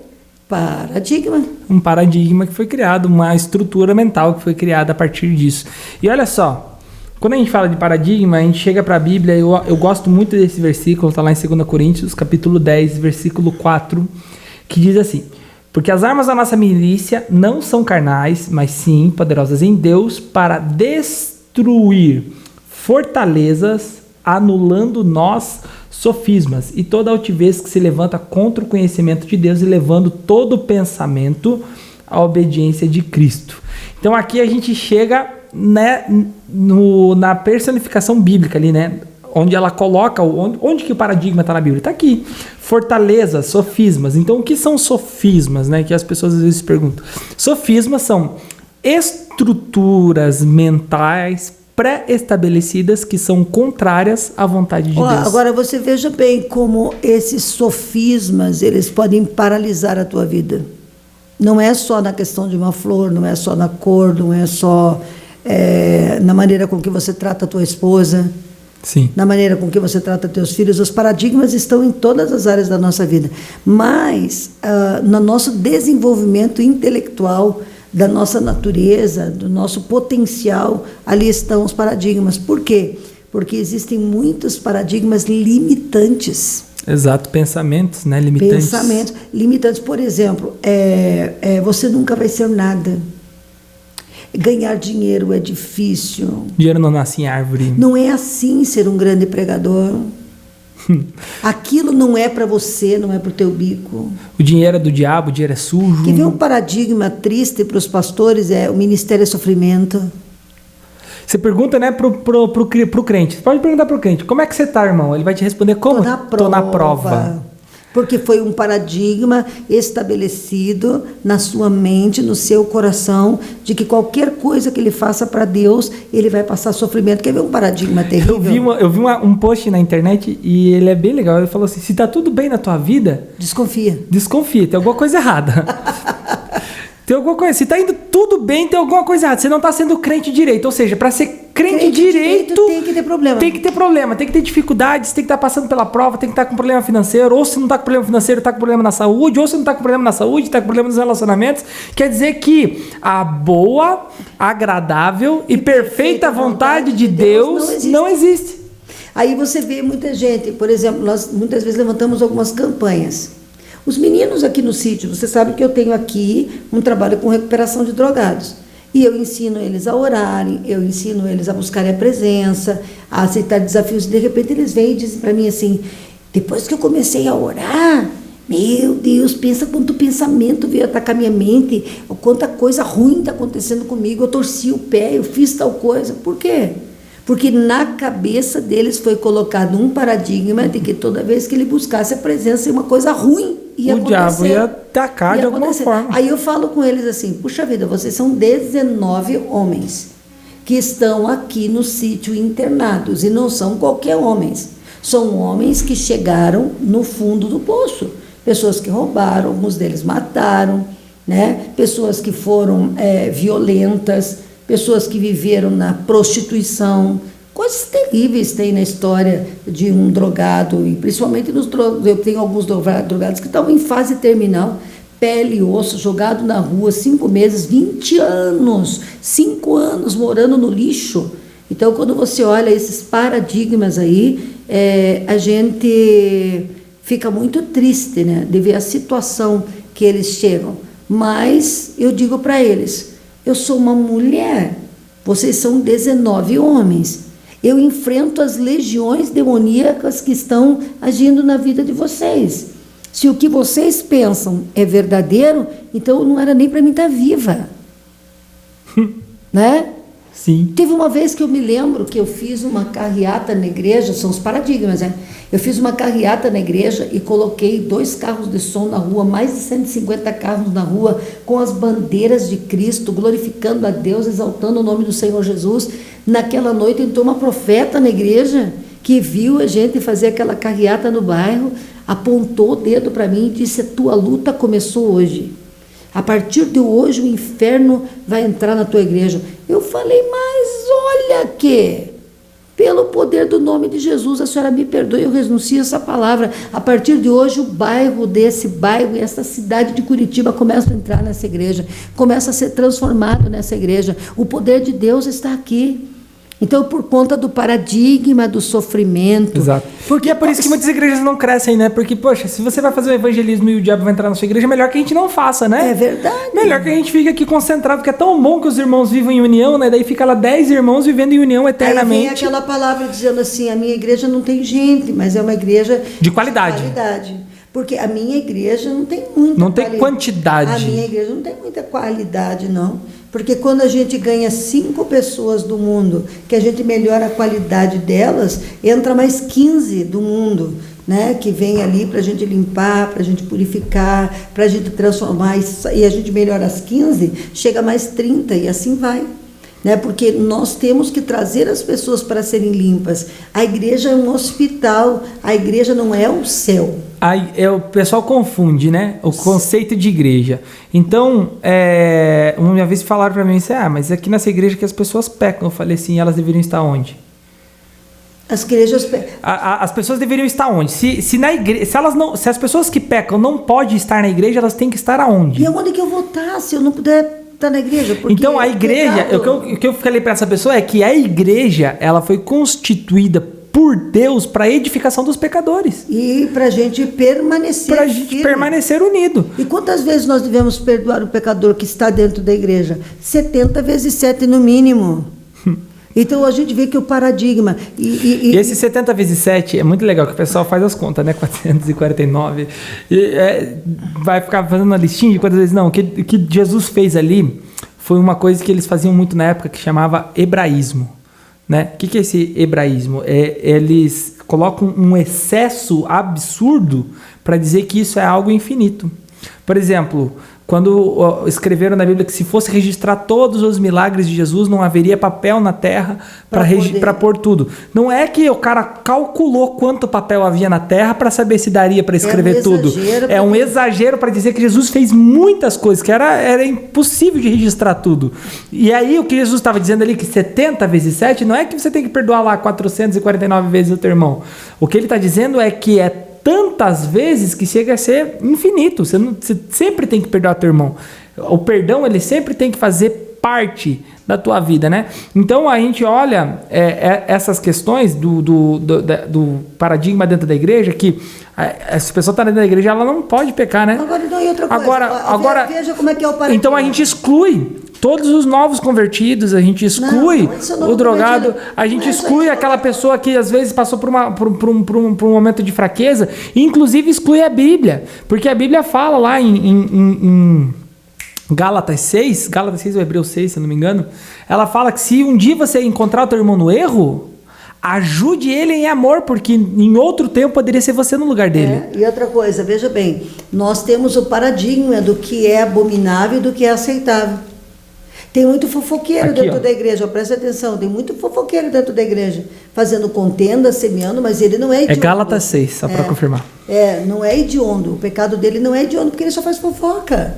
Paradigma. Um paradigma que foi criado, uma estrutura mental que foi criada a partir disso. E olha só, quando a gente fala de paradigma, a gente chega para a Bíblia, eu gosto muito desse versículo, está lá em 2 Coríntios, capítulo 10, versículo 4, que diz assim: porque as armas da nossa milícia não são carnais, mas sim poderosas em Deus para destruir fortalezas, anulando nós sofismas e toda altivez que se levanta contra o conhecimento de Deus e levando todo o pensamento à obediência de Cristo. Então aqui a gente chega, né, na personificação bíblica ali, né, onde ela coloca, onde que o paradigma está na Bíblia? Está aqui, fortalezas, sofismas. Então o que são sofismas, né, que as pessoas às vezes perguntam? Sofismas são estruturas mentais pré-estabelecidas que são contrárias à vontade de Deus. Agora você veja bem como esses sofismas, eles podem paralisar a tua vida. Não é só na questão de uma flor, não é só na cor, não é só na maneira com que você trata a tua esposa, sim, na maneira com que você trata teus filhos. Os paradigmas estão em todas as áreas da nossa vida, mas no nosso desenvolvimento intelectual, da nossa natureza, do nosso potencial, ali estão os paradigmas. Por quê? Porque existem muitos paradigmas limitantes. Exato, pensamentos, né, limitantes. Pensamentos limitantes. Por exemplo, você nunca vai ser nada. Ganhar dinheiro é difícil. Dinheiro não nasce em árvore. Não é assim ser um grande pregador. Aquilo não é para você, não é para o teu bico. O dinheiro é do diabo, o dinheiro é sujo. Que vem um paradigma triste para os pastores, o ministério é sofrimento. Você pergunta, né, pro crente. Você pode perguntar pro crente, como é que você tá, irmão? Ele vai te responder, como? Tô na prova. Porque foi um paradigma estabelecido na sua mente, no seu coração, de que qualquer coisa que ele faça para Deus, ele vai passar sofrimento. Quer ver um paradigma terrível? Eu vi um post na internet e ele é bem legal. Ele falou assim, se tá tudo bem na tua vida... Desconfia, tem alguma coisa errada. Tem alguma coisa, se tá indo tudo bem, tem alguma coisa errada. Você não tá sendo crente direito. Ou seja, para ser crente direito tem que ter problema. Tem que ter problema, tem que ter dificuldades, tem que estar passando pela prova, tem que estar com problema financeiro. Ou se não tá com problema financeiro, tá com problema na saúde. Ou se não tá com problema na saúde, tá com problema nos relacionamentos. Quer dizer que a boa, agradável e perfeita vontade de Deus não existe. Aí você vê muita gente, por exemplo, nós muitas vezes levantamos algumas campanhas. Os meninos aqui no sítio, você sabe que eu tenho aqui um trabalho com recuperação de drogados. E eu ensino eles a orarem, eu ensino eles a buscarem a presença, a aceitar desafios. De repente eles vêm e dizem para mim assim, depois que eu comecei a orar, meu Deus, pensa quanto pensamento veio atacar minha mente, quanta coisa ruim está acontecendo comigo, eu torci o pé, eu fiz tal coisa. Por quê? Porque na cabeça deles foi colocado um paradigma de que toda vez que ele buscasse a presença, uma coisa ruim ia acontecer. O diabo ia atacar de alguma forma. Aí eu falo com eles assim, puxa vida, vocês são 19 homens que estão aqui no sítio internados, e não são qualquer homens. São homens que chegaram no fundo do poço. Pessoas que roubaram, alguns deles mataram, né? Pessoas que foram violentas, pessoas que viveram na prostituição, coisas terríveis tem na história de um drogado, e principalmente eu tenho alguns drogados que estavam em fase terminal, pele e osso, jogado na rua, 5 meses, 20 anos, 5 anos morando no lixo. Então, quando você olha esses paradigmas aí, a gente fica muito triste, né, de ver a situação que eles chegam. Mas eu digo para eles, eu sou uma mulher, vocês são 19 homens. Eu enfrento as legiões demoníacas que estão agindo na vida de vocês. Se o que vocês pensam é verdadeiro, então não era nem para mim estar viva. Né? Sim. Teve uma vez que eu me lembro que eu fiz uma carreata na igreja, são os paradigmas, né? Eu fiz uma carreata na igreja e coloquei 2 carros de som na rua, mais de 150 carros na rua, com as bandeiras de Cristo, glorificando a Deus, exaltando o nome do Senhor Jesus. Naquela noite entrou uma profeta na igreja que viu a gente fazer aquela carreata no bairro, apontou o dedo para mim e disse, a tua luta começou hoje. A partir de hoje o inferno vai entrar na tua igreja. Eu falei, mas olha que, pelo poder do nome de Jesus, a senhora me perdoe, eu renuncio a essa palavra. A partir de hoje o bairro e essa cidade de Curitiba começa a entrar nessa igreja, começa a ser transformado nessa igreja. O poder de Deus está aqui. Então, por conta do paradigma do sofrimento. Exato. Porque é por isso que muitas igrejas não crescem, né? Porque, poxa, se você vai fazer o evangelismo e o diabo vai entrar na sua igreja, é melhor que a gente não faça, né? É verdade. Melhor que a gente fique aqui concentrado, porque é tão bom que os irmãos vivam em união, né? Daí fica lá 10 irmãos vivendo em união eternamente. Aí vem aquela palavra dizendo assim, a minha igreja não tem gente, mas é uma igreja de qualidade. Porque a minha igreja não tem muita Não tem quantidade. A minha igreja não tem muita qualidade, não. Porque quando a gente ganha 5 pessoas do mundo, que a gente melhora a qualidade delas, entra mais 15 do mundo, né? Que vem ali para a gente limpar, para a gente purificar, para a gente transformar, e a gente melhora as 15, chega mais 30 e assim vai. Né? Porque nós temos que trazer as pessoas para serem limpas. A igreja é um hospital, a igreja não é o céu. Aí, o pessoal confunde, né? O conceito de igreja. Então, uma vez falaram para mim assim, mas aqui nessa igreja que as pessoas pecam. Eu falei assim, elas deveriam estar onde? As igrejas as pessoas deveriam estar onde? Se na igreja, se as pessoas que pecam não podem estar na igreja, elas têm que estar aonde? E aonde que eu vou estar se eu não puder estar na igreja. Porque Então a igreja, o que eu falei para essa pessoa é que a igreja, ela foi constituída por Deus para a edificação dos pecadores. E para a gente permanecer Para a gente firme. permanecer unido. E quantas vezes nós devemos perdoar o pecador que está dentro da igreja? 70 vezes 7 no mínimo. Então a gente vê que o paradigma... E esse 70 vezes 7 é muito legal, que o pessoal faz as contas, né? 449. Vai ficar fazendo uma listinha de quantas vezes... Não, o que Jesus fez ali foi uma coisa que eles faziam muito na época, que chamava hebraísmo. Né? O que é esse hebraísmo? Eles colocam um excesso absurdo para dizer que isso é algo infinito. Por exemplo, quando escreveram na Bíblia que se fosse registrar todos os milagres de Jesus, não haveria papel na terra para pôr tudo. Não é que o cara calculou quanto papel havia na terra para saber se daria para escrever tudo. É um exagero para dizer que Jesus fez muitas coisas, que era impossível de registrar tudo. E aí o que Jesus estava dizendo ali, que 70 vezes 7, não é que você tem que perdoar lá 449 vezes o teu irmão. O que ele está dizendo é que é tantas vezes que chega a ser infinito. Você sempre tem que perdoar teu irmão. O perdão, ele sempre tem que fazer parte da tua vida, né? Então, a gente olha essas questões do paradigma dentro da igreja, que se a pessoa está dentro da igreja, ela não pode pecar, né? Agora, não, e outra coisa. Agora, veja como é que é o paradigma. Então, a gente exclui todos os novos convertidos, a gente exclui o drogado, a gente exclui aquela pessoa que às vezes passou por um momento de fraqueza, e inclusive exclui a Bíblia, porque a Bíblia fala lá em Gálatas 6 ou Hebreus 6, se eu não me engano, ela fala que se um dia você encontrar o teu irmão no erro, ajude ele em amor, porque em outro tempo poderia ser você no lugar dele. E outra coisa, veja bem, nós temos o paradigma do que é abominável e do que é aceitável. Tem muito fofoqueiro dentro da igreja, presta atenção, tem muito fofoqueiro dentro da igreja, fazendo contenda, semeando, mas ele não é hediondo. É Gálatas 6, só para confirmar. Não é hediondo, o pecado dele não é hediondo, porque ele só faz fofoca,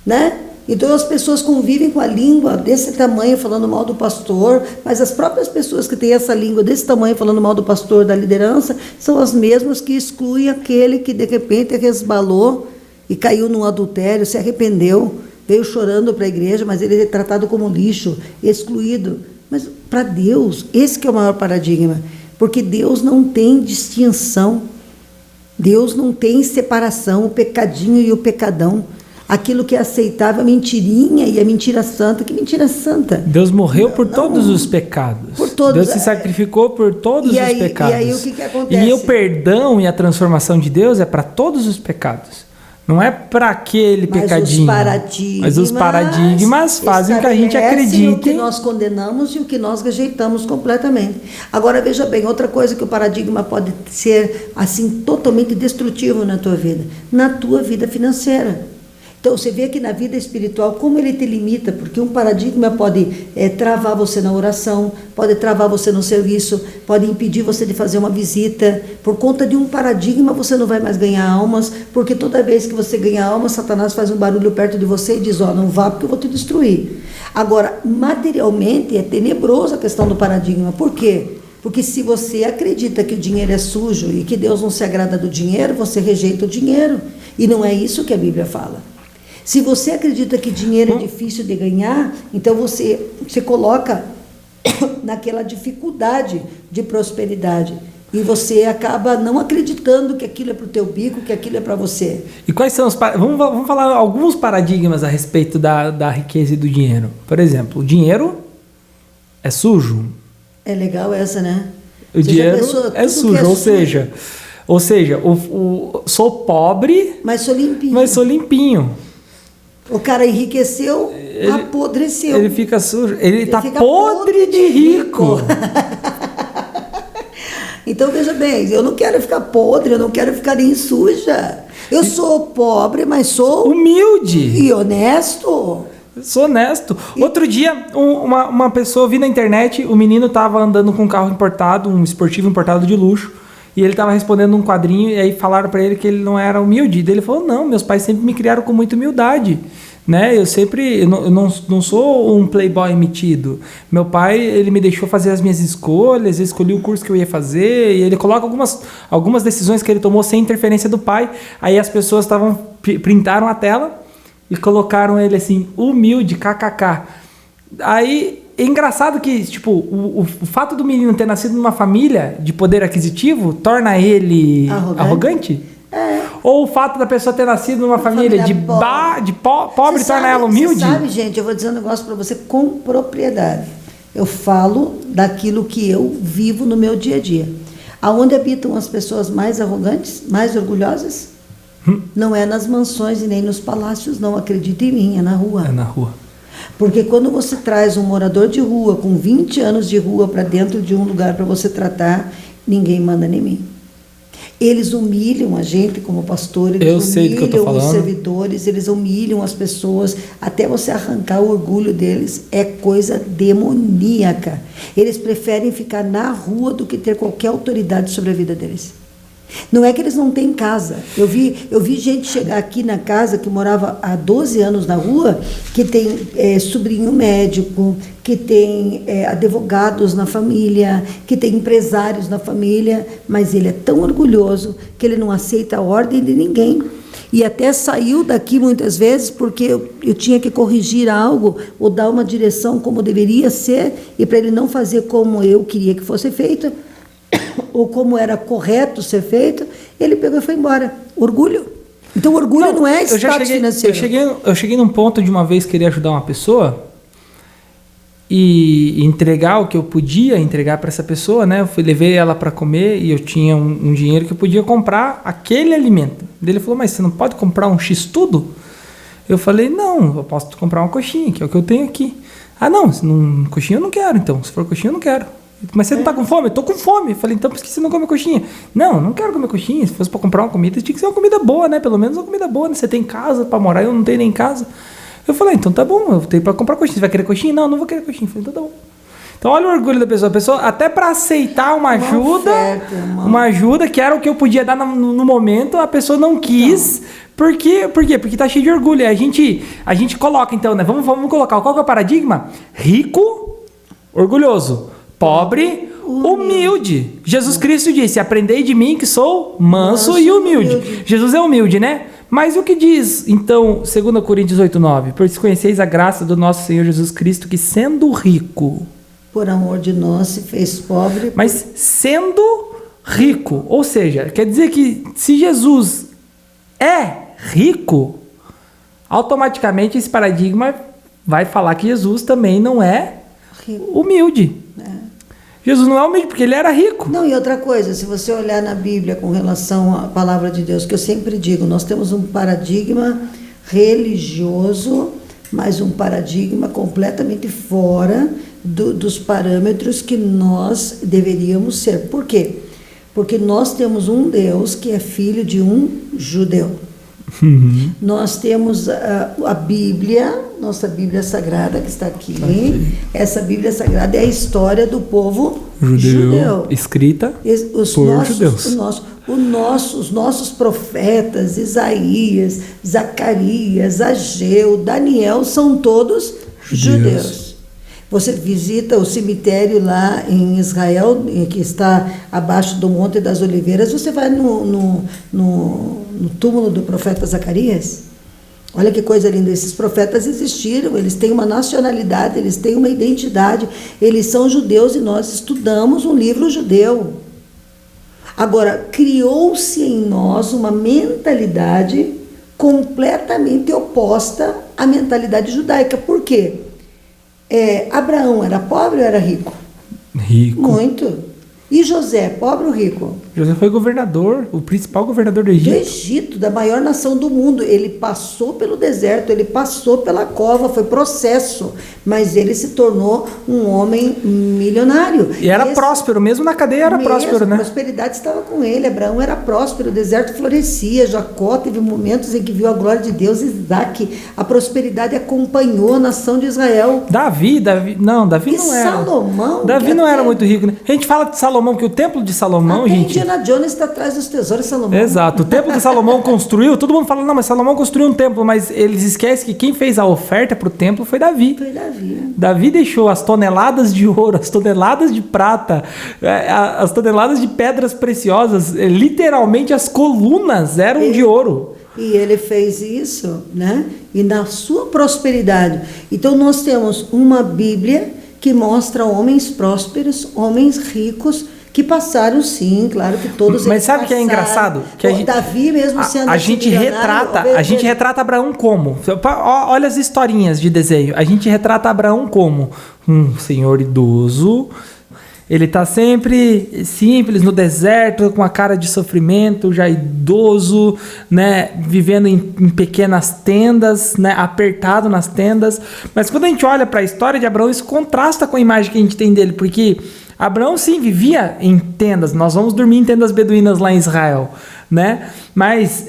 né? Então as pessoas convivem com a língua desse tamanho falando mal do pastor, mas as próprias pessoas que têm essa língua desse tamanho falando mal do pastor, da liderança, são as mesmas que excluem aquele que de repente resbalou e caiu num adultério, se arrependeu, veio chorando para a igreja, mas ele é tratado como lixo, excluído. Mas para Deus, esse que é o maior paradigma, porque Deus não tem distinção, Deus não tem separação, o pecadinho e o pecadão. Aquilo que é aceitável, a mentirinha e a mentira santa. Que mentira santa? Deus morreu por todos os pecados. Por todos. Deus se sacrificou por todos os pecados. E aí o que acontece? E o perdão e a transformação de Deus é para todos os pecados. Não é para aquele pecadinho. Mas os paradigmas fazem que a gente acredite. O que nós condenamos e o que nós rejeitamos completamente. Agora, veja bem, outra coisa que o paradigma pode ser assim totalmente destrutivo na tua vida. Na tua vida financeira. Então, você vê que na vida espiritual, como ele te limita, porque um paradigma pode travar você na oração, pode travar você no serviço, pode impedir você de fazer uma visita. Por conta de um paradigma, você não vai mais ganhar almas, porque toda vez que você ganha alma, Satanás faz um barulho perto de você e diz, não vá porque eu vou te destruir. Agora, materialmente, é tenebrosa a questão do paradigma. Por quê? Porque se você acredita que o dinheiro é sujo e que Deus não se agrada do dinheiro, você rejeita o dinheiro. E não é isso que a Bíblia fala. Se você acredita que dinheiro é difícil de ganhar, então você coloca naquela dificuldade de prosperidade. E você acaba não acreditando que aquilo é para o teu bico, que aquilo é para você. E quais são os... Vamos falar alguns paradigmas a respeito da riqueza e do dinheiro. Por exemplo, o dinheiro é sujo. É legal essa, né? O dinheiro é sujo, ou seja, sou pobre, mas sou limpinho. O cara enriqueceu, apodreceu. Ele fica sujo, ele está podre de rico. Então, veja bem, eu não quero ficar podre, eu não quero ficar nem suja. Eu sou pobre, mas sou humilde e honesto. Sou honesto. Outro dia, uma pessoa, eu vi na internet, o menino estava andando com um carro importado, um esportivo importado de luxo, e ele estava respondendo um quadrinho, e aí falaram para ele que ele não era humilde. E ele falou, não, meus pais sempre me criaram com muita humildade. Né? Eu não sou um playboy metido. Meu pai, ele me deixou fazer as minhas escolhas, eu escolhi o curso que eu ia fazer, e ele coloca algumas decisões que ele tomou sem interferência do pai. Aí as pessoas printaram a tela e colocaram ele assim, humilde, kkk. Aí, é engraçado que, tipo, o fato do menino ter nascido numa família de poder aquisitivo torna ele arrogante? É. Ou o fato da pessoa ter nascido numa família pobre torna ela humilde? Você sabe, gente, eu vou dizer um negócio para você com propriedade. Eu falo daquilo que eu vivo no meu dia a dia. Aonde habitam as pessoas mais arrogantes, mais orgulhosas? Não é nas mansões e nem nos palácios, não. Acredita em mim, é na rua. É na rua. Porque quando você traz um morador de rua com 20 anos de rua para dentro de um lugar para você tratar, ninguém manda em mim. Eles humilham a gente como pastor, eles humilham os servidores, eles humilham as pessoas, até você arrancar o orgulho deles, é coisa demoníaca. Eles preferem ficar na rua do que ter qualquer autoridade sobre a vida deles. Não é que eles não têm casa. Eu vi gente chegar aqui na casa que morava há 12 anos na rua, que tem sobrinho médico, que tem advogados na família, que tem empresários na família, mas ele é tão orgulhoso que ele não aceita a ordem de ninguém. E até saiu daqui muitas vezes porque eu tinha que corrigir algo ou dar uma direção como deveria ser, e para ele não fazer como eu queria que fosse feito, ou como era correto ser feito, ele pegou e foi embora. Orgulho. Então, orgulho não é status financeiro. Eu cheguei num ponto de uma vez querer ajudar uma pessoa e entregar o que eu podia entregar para essa pessoa, né? Levei ela para comer e eu tinha um dinheiro que eu podia comprar aquele alimento. Ele falou, mas você não pode comprar um X-tudo? Eu falei, não, eu posso comprar uma coxinha, que é o que eu tenho aqui. Ah, não, coxinha eu não quero, então. Se for coxinha, eu não quero. Mas você não tá com fome? Eu tô com fome. Eu falei, então por que você não come coxinha? Não quero comer coxinha. Se fosse pra comprar uma comida, tinha que ser uma comida boa, né? Pelo menos uma comida boa, né? Você tem casa pra morar, eu não tenho nem casa. Eu falei, então tá bom, eu tenho pra comprar coxinha. Você vai querer coxinha? Não vou querer coxinha. Eu falei, então tá bom. Então olha o orgulho da pessoa. A pessoa, até pra aceitar uma ajuda, que era o que eu podia dar no momento, a pessoa não quis. Por quê? Porque tá cheio de orgulho. A gente coloca, então, né? Vamos colocar. Qual que é o paradigma? Rico, orgulhoso. Pobre, humilde. Jesus Cristo disse, aprendei de mim que sou manso e humilde. Jesus é humilde, né? Mas o que diz, então, 2 Coríntios 8:9? Pois conheceis a graça do nosso Senhor Jesus Cristo, que sendo rico... Por amor de nós se fez pobre. Mas sendo rico, ou seja, quer dizer que se Jesus é rico, automaticamente esse paradigma vai falar que Jesus também não é humilde. Jesus não é humilde porque ele era rico. Não, e outra coisa, se você olhar na Bíblia com relação à palavra de Deus, que eu sempre digo, nós temos um paradigma religioso, mas um paradigma completamente fora dos parâmetros que nós deveríamos ser. Por quê? Porque nós temos um Deus que é filho de um judeu. Uhum. Nós temos a Bíblia, nossa Bíblia Sagrada que está aqui. Essa Bíblia Sagrada é a história do povo judeu. Escrita por judeus. Os nossos profetas, Isaías, Zacarias, Ageu, Daniel, são todos judeus. Você visita o cemitério lá em Israel, que está abaixo do Monte das Oliveiras, você vai no túmulo do profeta Zacarias. Olha que coisa linda, esses profetas existiram, eles têm uma nacionalidade, eles têm uma identidade, eles são judeus e nós estudamos um livro judeu. Agora, criou-se em nós uma mentalidade completamente oposta à mentalidade judaica. Por quê? Abraão era pobre ou era rico? Rico. Muito. E José, pobre ou rico? José foi governador, o principal governador do Egito. Do Egito, da maior nação do mundo. Ele passou pelo deserto, ele passou pela cova, foi processo. Mas ele se tornou um homem milionário. E era próspero, mesmo na cadeia era próspero, né? A prosperidade estava com ele. Abraão era próspero, o deserto florescia. Jacó teve momentos em que viu a glória de Deus. Isaac, a prosperidade acompanhou a nação de Israel. Davi não era. Salomão. Davi não era muito rico, né? A gente fala de Salomão, que o templo de Salomão, gente... Indiana Jones está atrás dos tesouros de Salomão. Exato. O templo que Salomão construiu, todo mundo fala, não, mas Salomão construiu um templo, mas eles esquecem que quem fez a oferta para o templo foi Davi. Foi Davi. Davi deixou as toneladas de ouro, as toneladas de prata, as toneladas de pedras preciosas, literalmente as colunas eram de ouro. E ele fez isso, né? E na sua prosperidade. Então nós temos uma Bíblia que mostra homens prósperos, homens ricos, que passaram, sim, claro que todos. Mas sabe o que é engraçado? Que Davi mesmo sendo a gente retrata Abraão como? Olha as historinhas de desenho. A gente retrata Abraão como um senhor idoso. Ele está sempre simples no deserto, com a cara de sofrimento, já idoso, né, vivendo em pequenas tendas, né, apertado nas tendas. Mas quando a gente olha para a história de Abraão, isso contrasta com a imagem que a gente tem dele, porque Abraão sim vivia em tendas. Nós vamos dormir em tendas beduínas lá em Israel, né? Mas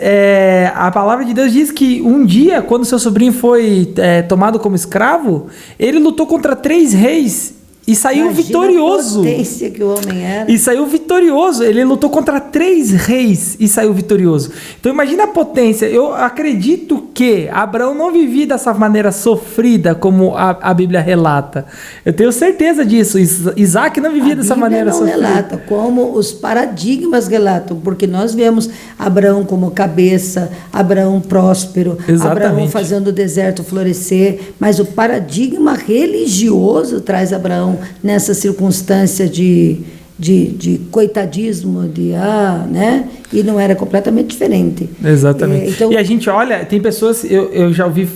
a palavra de Deus diz que um dia, quando seu sobrinho foi tomado como escravo, ele lutou contra 3 reis. E saiu vitorioso. A potência que o homem era. E saiu vitorioso. Ele lutou contra 3 reis e saiu vitorioso. Então imagina a potência. Eu acredito que Abraão não vivia dessa maneira sofrida como a Bíblia relata. Eu tenho certeza disso. Isaac não vivia dessa maneira sofrida. A Bíblia não relata, como os paradigmas relatam. Porque nós vemos Abraão como cabeça, Abraão próspero, exatamente. Abraão fazendo o deserto florescer. Mas o paradigma religioso traz Abraão nessa circunstância de coitadismo, né? E não era completamente diferente. Exatamente. Então, e a gente olha, tem pessoas, eu já ouvi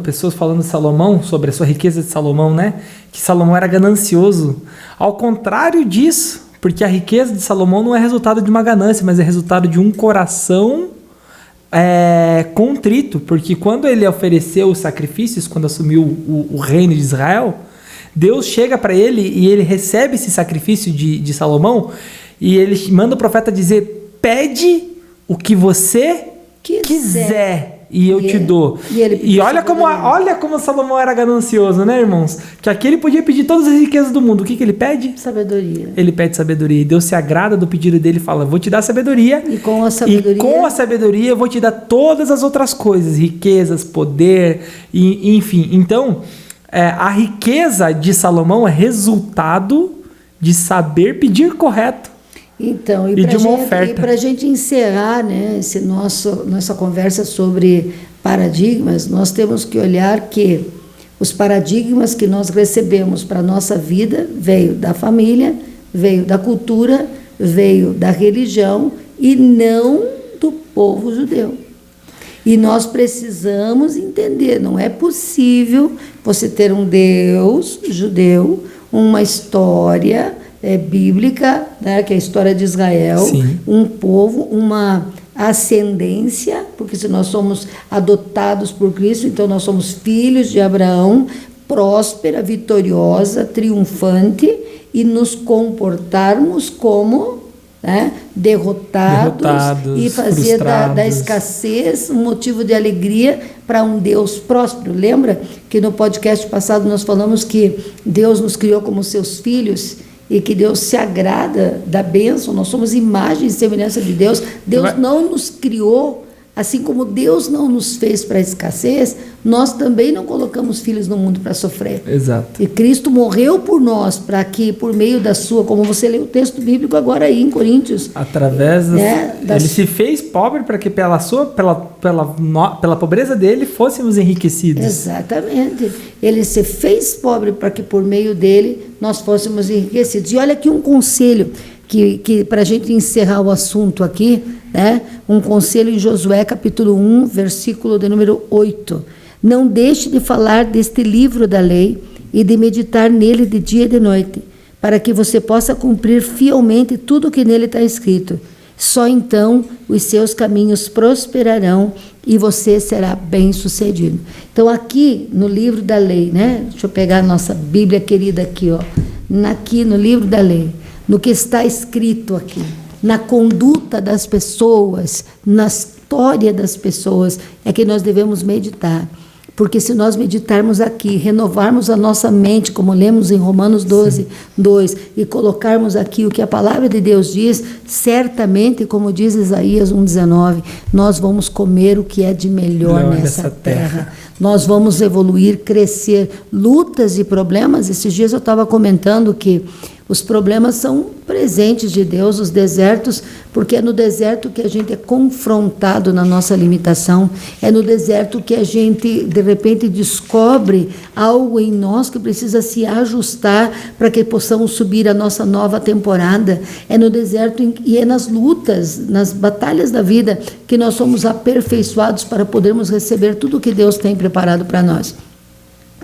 pessoas falando de Salomão, sobre a sua riqueza de Salomão, né? Que Salomão era ganancioso. Ao contrário disso, porque a riqueza de Salomão não é resultado de uma ganância, mas é resultado de um coração contrito. Porque quando ele ofereceu os sacrifícios, quando assumiu o reino de Israel, Deus chega para ele e ele recebe esse sacrifício de Salomão e ele manda o profeta dizer: pede o que você quiser e eu te dou. E olha como Salomão era ganancioso, né, irmãos? Que aqui ele podia pedir todas as riquezas do mundo. O que ele pede? Sabedoria. Ele pede sabedoria. E Deus se agrada do pedido dele e fala: vou te dar sabedoria. E com a sabedoria eu vou te dar todas as outras coisas. Riquezas, poder, enfim. Então, a riqueza de Salomão é resultado de saber pedir correto. Então, e de uma oferta. E para a gente encerrar, né, nossa conversa sobre paradigmas, nós temos que olhar que os paradigmas que nós recebemos para a nossa vida veio da família, veio da cultura, veio da religião e não do povo judeu. E nós precisamos entender, não é possível você ter um Deus judeu, uma história bíblica, né, que é a história de Israel, sim, um povo, uma ascendência, porque se nós somos adotados por Cristo, então nós somos filhos de Abraão, próspera, vitoriosa, triunfante, e nos comportarmos como derrotados e fazer da escassez um motivo de alegria para um Deus próspero. Lembra que no podcast passado nós falamos que Deus nos criou como seus filhos e que Deus se agrada da bênção? Nós somos imagem e semelhança de Deus. Deus não nos criou, assim como Deus não nos fez para a escassez, nós também não colocamos filhos no mundo para sofrer. Exato. E Cristo morreu por nós, para que por meio da sua, como você leu o texto bíblico agora aí em Coríntios, através ele se fez pobre para que pela pobreza dele fôssemos enriquecidos. Exatamente. Ele se fez pobre para que por meio dele nós fôssemos enriquecidos. E olha aqui um conselho que para a gente encerrar o assunto aqui, né? Um conselho em Josué capítulo 1, versículo de número 8. Não deixe de falar deste livro da lei e de meditar nele de dia e de noite, para que você possa cumprir fielmente tudo o que nele está escrito. Só então os seus caminhos prosperarão e você será bem-sucedido. Então aqui no livro da lei, né? Deixa eu pegar a nossa Bíblia querida aqui, ó. Aqui no livro da lei, no que está escrito aqui, na conduta das pessoas, na história das pessoas, é que nós devemos meditar. Porque se nós meditarmos aqui, renovarmos a nossa mente, como lemos em Romanos 12, 2, e colocarmos aqui o que a palavra de Deus diz, certamente, como diz Isaías 1,19, nós vamos comer o que é de melhor nessa terra. Nós vamos evoluir, crescer. Lutas e problemas, esses dias eu estava comentando que Os problemas são presentes de Deus, os desertos, porque é no deserto que a gente é confrontado na nossa limitação, é no deserto que a gente, de repente, descobre algo em nós que precisa se ajustar para que possamos subir a nossa nova temporada. É no deserto e é nas lutas, nas batalhas da vida, que nós somos aperfeiçoados para podermos receber tudo o que Deus tem preparado para nós.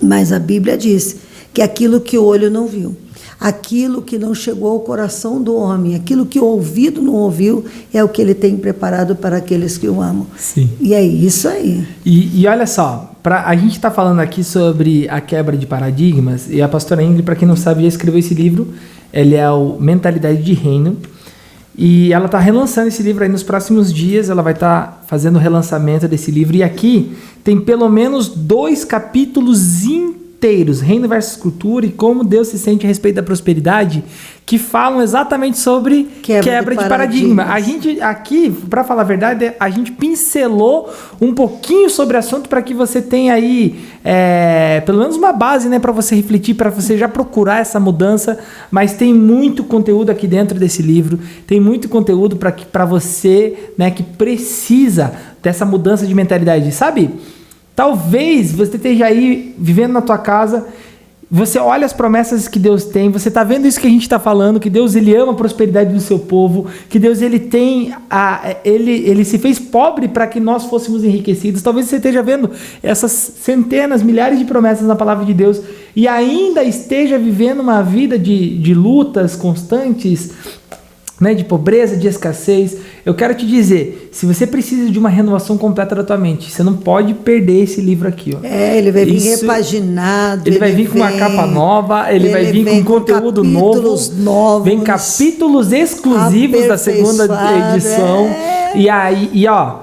Mas a Bíblia diz que aquilo que o olho não viu, aquilo que não chegou ao coração do homem, aquilo que o ouvido não ouviu, é o que ele tem preparado para aqueles que o amam. Sim. E é isso aí. E olha só, a gente está falando aqui sobre a quebra de paradigmas, e a pastora Ingrid, para quem não sabe, já escreveu esse livro. Ele é o Mentalidade de Reino, e ela está relançando esse livro aí nos próximos dias. Ela vai estar fazendo o relançamento desse livro, e aqui tem pelo menos 2 capítulos inteiros, Reino versus Cultura e como Deus se sente a respeito da prosperidade, que falam exatamente sobre quebra de paradigma. A gente aqui, para falar a verdade, a gente pincelou um pouquinho sobre o assunto para que você tenha aí pelo menos uma base, né, para você refletir, para você já procurar essa mudança. Mas tem muito conteúdo aqui dentro desse livro, tem muito conteúdo para você, né, que precisa dessa mudança de mentalidade, sabe? Talvez você esteja aí vivendo na tua casa, você olha as promessas que Deus tem, você está vendo isso que a gente está falando, que Deus ele ama a prosperidade do seu povo, que Deus ele se fez pobre para que nós fôssemos enriquecidos. Talvez você esteja vendo essas centenas, milhares de promessas na palavra de Deus e ainda esteja vivendo uma vida de lutas constantes, né, de pobreza, de escassez. Eu quero te dizer, se você precisa de uma renovação completa da tua mente, você não pode perder esse livro aqui, ó. Ele vai vir repaginado. Ele vai vir com uma capa nova, ele vai vir com conteúdo novos, vem capítulos exclusivos da segunda edição. E ó,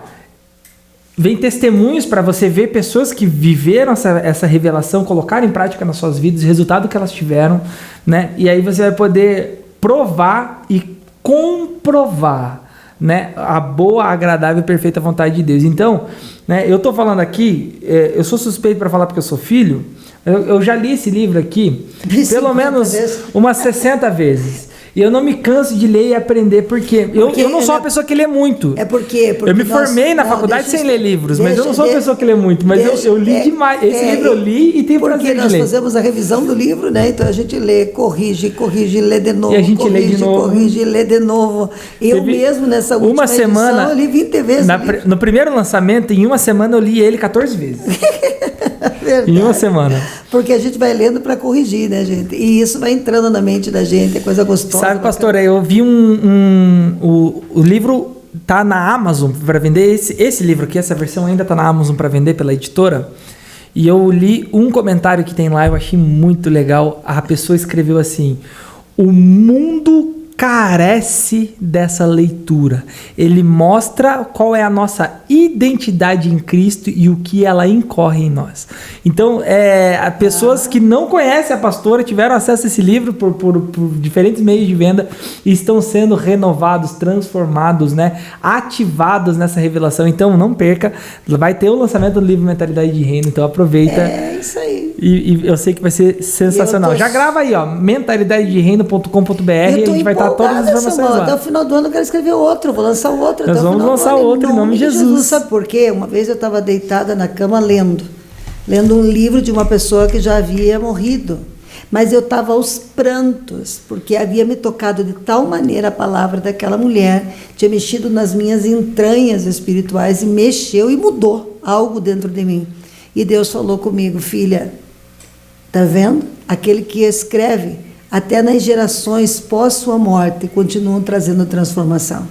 vem testemunhos para você ver pessoas que viveram essa revelação, colocaram em prática nas suas vidas, o resultado que elas tiveram, né? E aí você vai poder provar e comprovar, né, a boa, agradável e perfeita vontade de Deus. Então, né, eu estou falando aqui, eu sou suspeito para falar porque eu sou filho, eu já li esse livro aqui pelo menos umas 60 vezes. E eu não me canso de ler e aprender, porque eu não sou uma pessoa que lê muito. Porque eu me formei na faculdade sem ler livros, mas eu não sou uma pessoa que lê muito. Mas eu li demais. Esse livro eu li e tenho prazer de ler. Porque nós fazemos a revisão do livro, né? Então a gente lê, corrige, lê de novo. E a gente lê de novo. Corrige, lê de novo. Eu mesmo, nessa última edição, eu li 20 vezes. No primeiro lançamento, em uma semana, eu li ele 14 vezes. Verdade. Em uma semana. Porque a gente vai lendo para corrigir, né, gente? E isso vai entrando na mente da gente, é coisa gostosa. Sabe, pastora, eu vi o livro tá na Amazon para vender, esse livro aqui, essa versão ainda tá na Amazon para vender pela editora, e eu li um comentário que tem lá, eu achei muito legal. A pessoa escreveu assim: o mundo carece dessa leitura. Ele mostra qual é a nossa identidade em Cristo e o que ela incorre em nós. Então, pessoas que não conhecem a pastora tiveram acesso a esse livro por diferentes meios de venda e estão sendo renovados, transformados, né, ativados nessa revelação. Então, não perca. Vai ter o lançamento do livro Mentalidade de Reino. Então, aproveita. É isso aí. E eu sei que vai ser sensacional. Já grava aí, ó, mentalidadedereino.com.br. A gente vai estar todas as informações lá. Até o final do ano eu quero escrever outro, vou lançar outro. Nós vamos lançar outro em nome de Jesus. Sabe por quê? Uma vez eu estava deitada na cama lendo um livro de uma pessoa que já havia morrido. Mas eu estava aos prantos, porque havia me tocado de tal maneira a palavra daquela mulher, tinha mexido nas minhas entranhas espirituais e mexeu e mudou algo dentro de mim. E Deus falou comigo: filha, tá vendo? Aquele que escreve até nas gerações pós sua morte continuam trazendo transformação.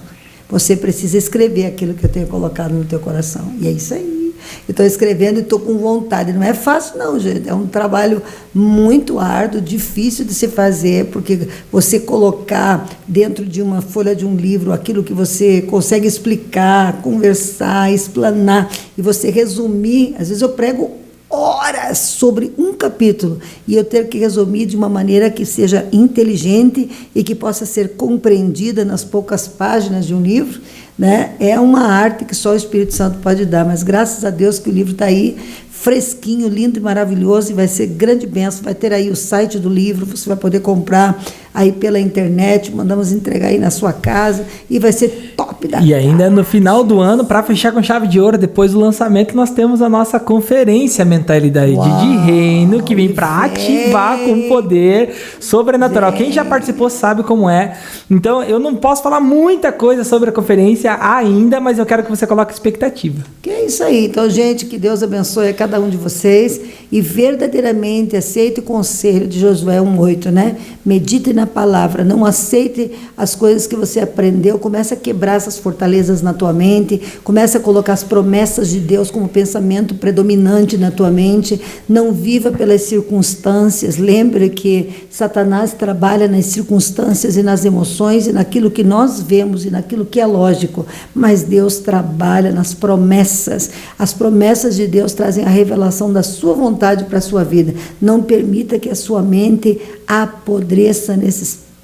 Você precisa escrever aquilo que eu tenho colocado no teu coração. E é isso aí. Eu estou escrevendo e estou com vontade. Não é fácil não, gente. É um trabalho muito árduo, difícil de se fazer, porque você colocar dentro de uma folha de um livro aquilo que você consegue explicar, conversar, explanar, e você resumir. Às vezes eu prego horas sobre um capítulo e eu ter que resumir de uma maneira que seja inteligente e que possa ser compreendida nas poucas páginas de um livro, né? É uma arte que só o Espírito Santo pode dar, mas graças a Deus que o livro está aí fresquinho, lindo e maravilhoso, e vai ser grande bênção. Vai ter aí o site do livro, você vai poder comprar aí pela internet, mandamos entregar aí na sua casa, e vai ser top da E ainda no final do ano, para fechar com chave de ouro, depois do lançamento, nós temos a nossa conferência Mentalidade de Reino, que vem para ativar com poder sobrenatural. Quem já participou sabe como é. Então, eu não posso falar muita coisa sobre a conferência ainda, mas eu quero que você coloque expectativa. Que é isso aí. Então, gente, que Deus abençoe a cada um de vocês e verdadeiramente aceite o conselho de Josué 1:8, né? Medite na palavra, não aceite as coisas que você aprendeu, comece a quebrar essas fortalezas na tua mente, comece a colocar as promessas de Deus como pensamento predominante na tua mente, não viva pelas circunstâncias. Lembre que Satanás trabalha nas circunstâncias e nas emoções e naquilo que nós vemos e naquilo que é lógico, mas Deus trabalha nas promessas. As promessas de Deus trazem a revelação da sua vontade para a sua vida. Não permita que a sua mente apodreça nesses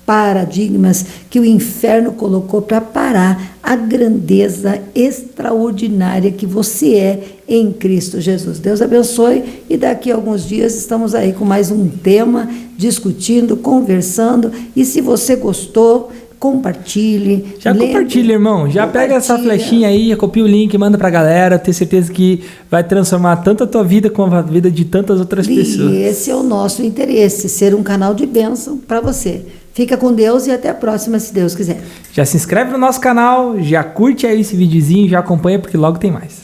paradigmas que o inferno colocou para parar a grandeza extraordinária que você é em Cristo Jesus. Deus abençoe, e daqui a alguns dias estamos aí com mais um tema, discutindo, conversando, e se você gostou, compartilhe. Já compartilha, irmão. Já pega essa flechinha aí, copia o link, manda pra galera. Tenho certeza que vai transformar tanto a tua vida como a vida de tantas outras pessoas. E esse é o nosso interesse, ser um canal de bênção para você. Fica com Deus e até a próxima, se Deus quiser. Já se inscreve no nosso canal, já curte aí esse videozinho, já acompanha, porque logo tem mais.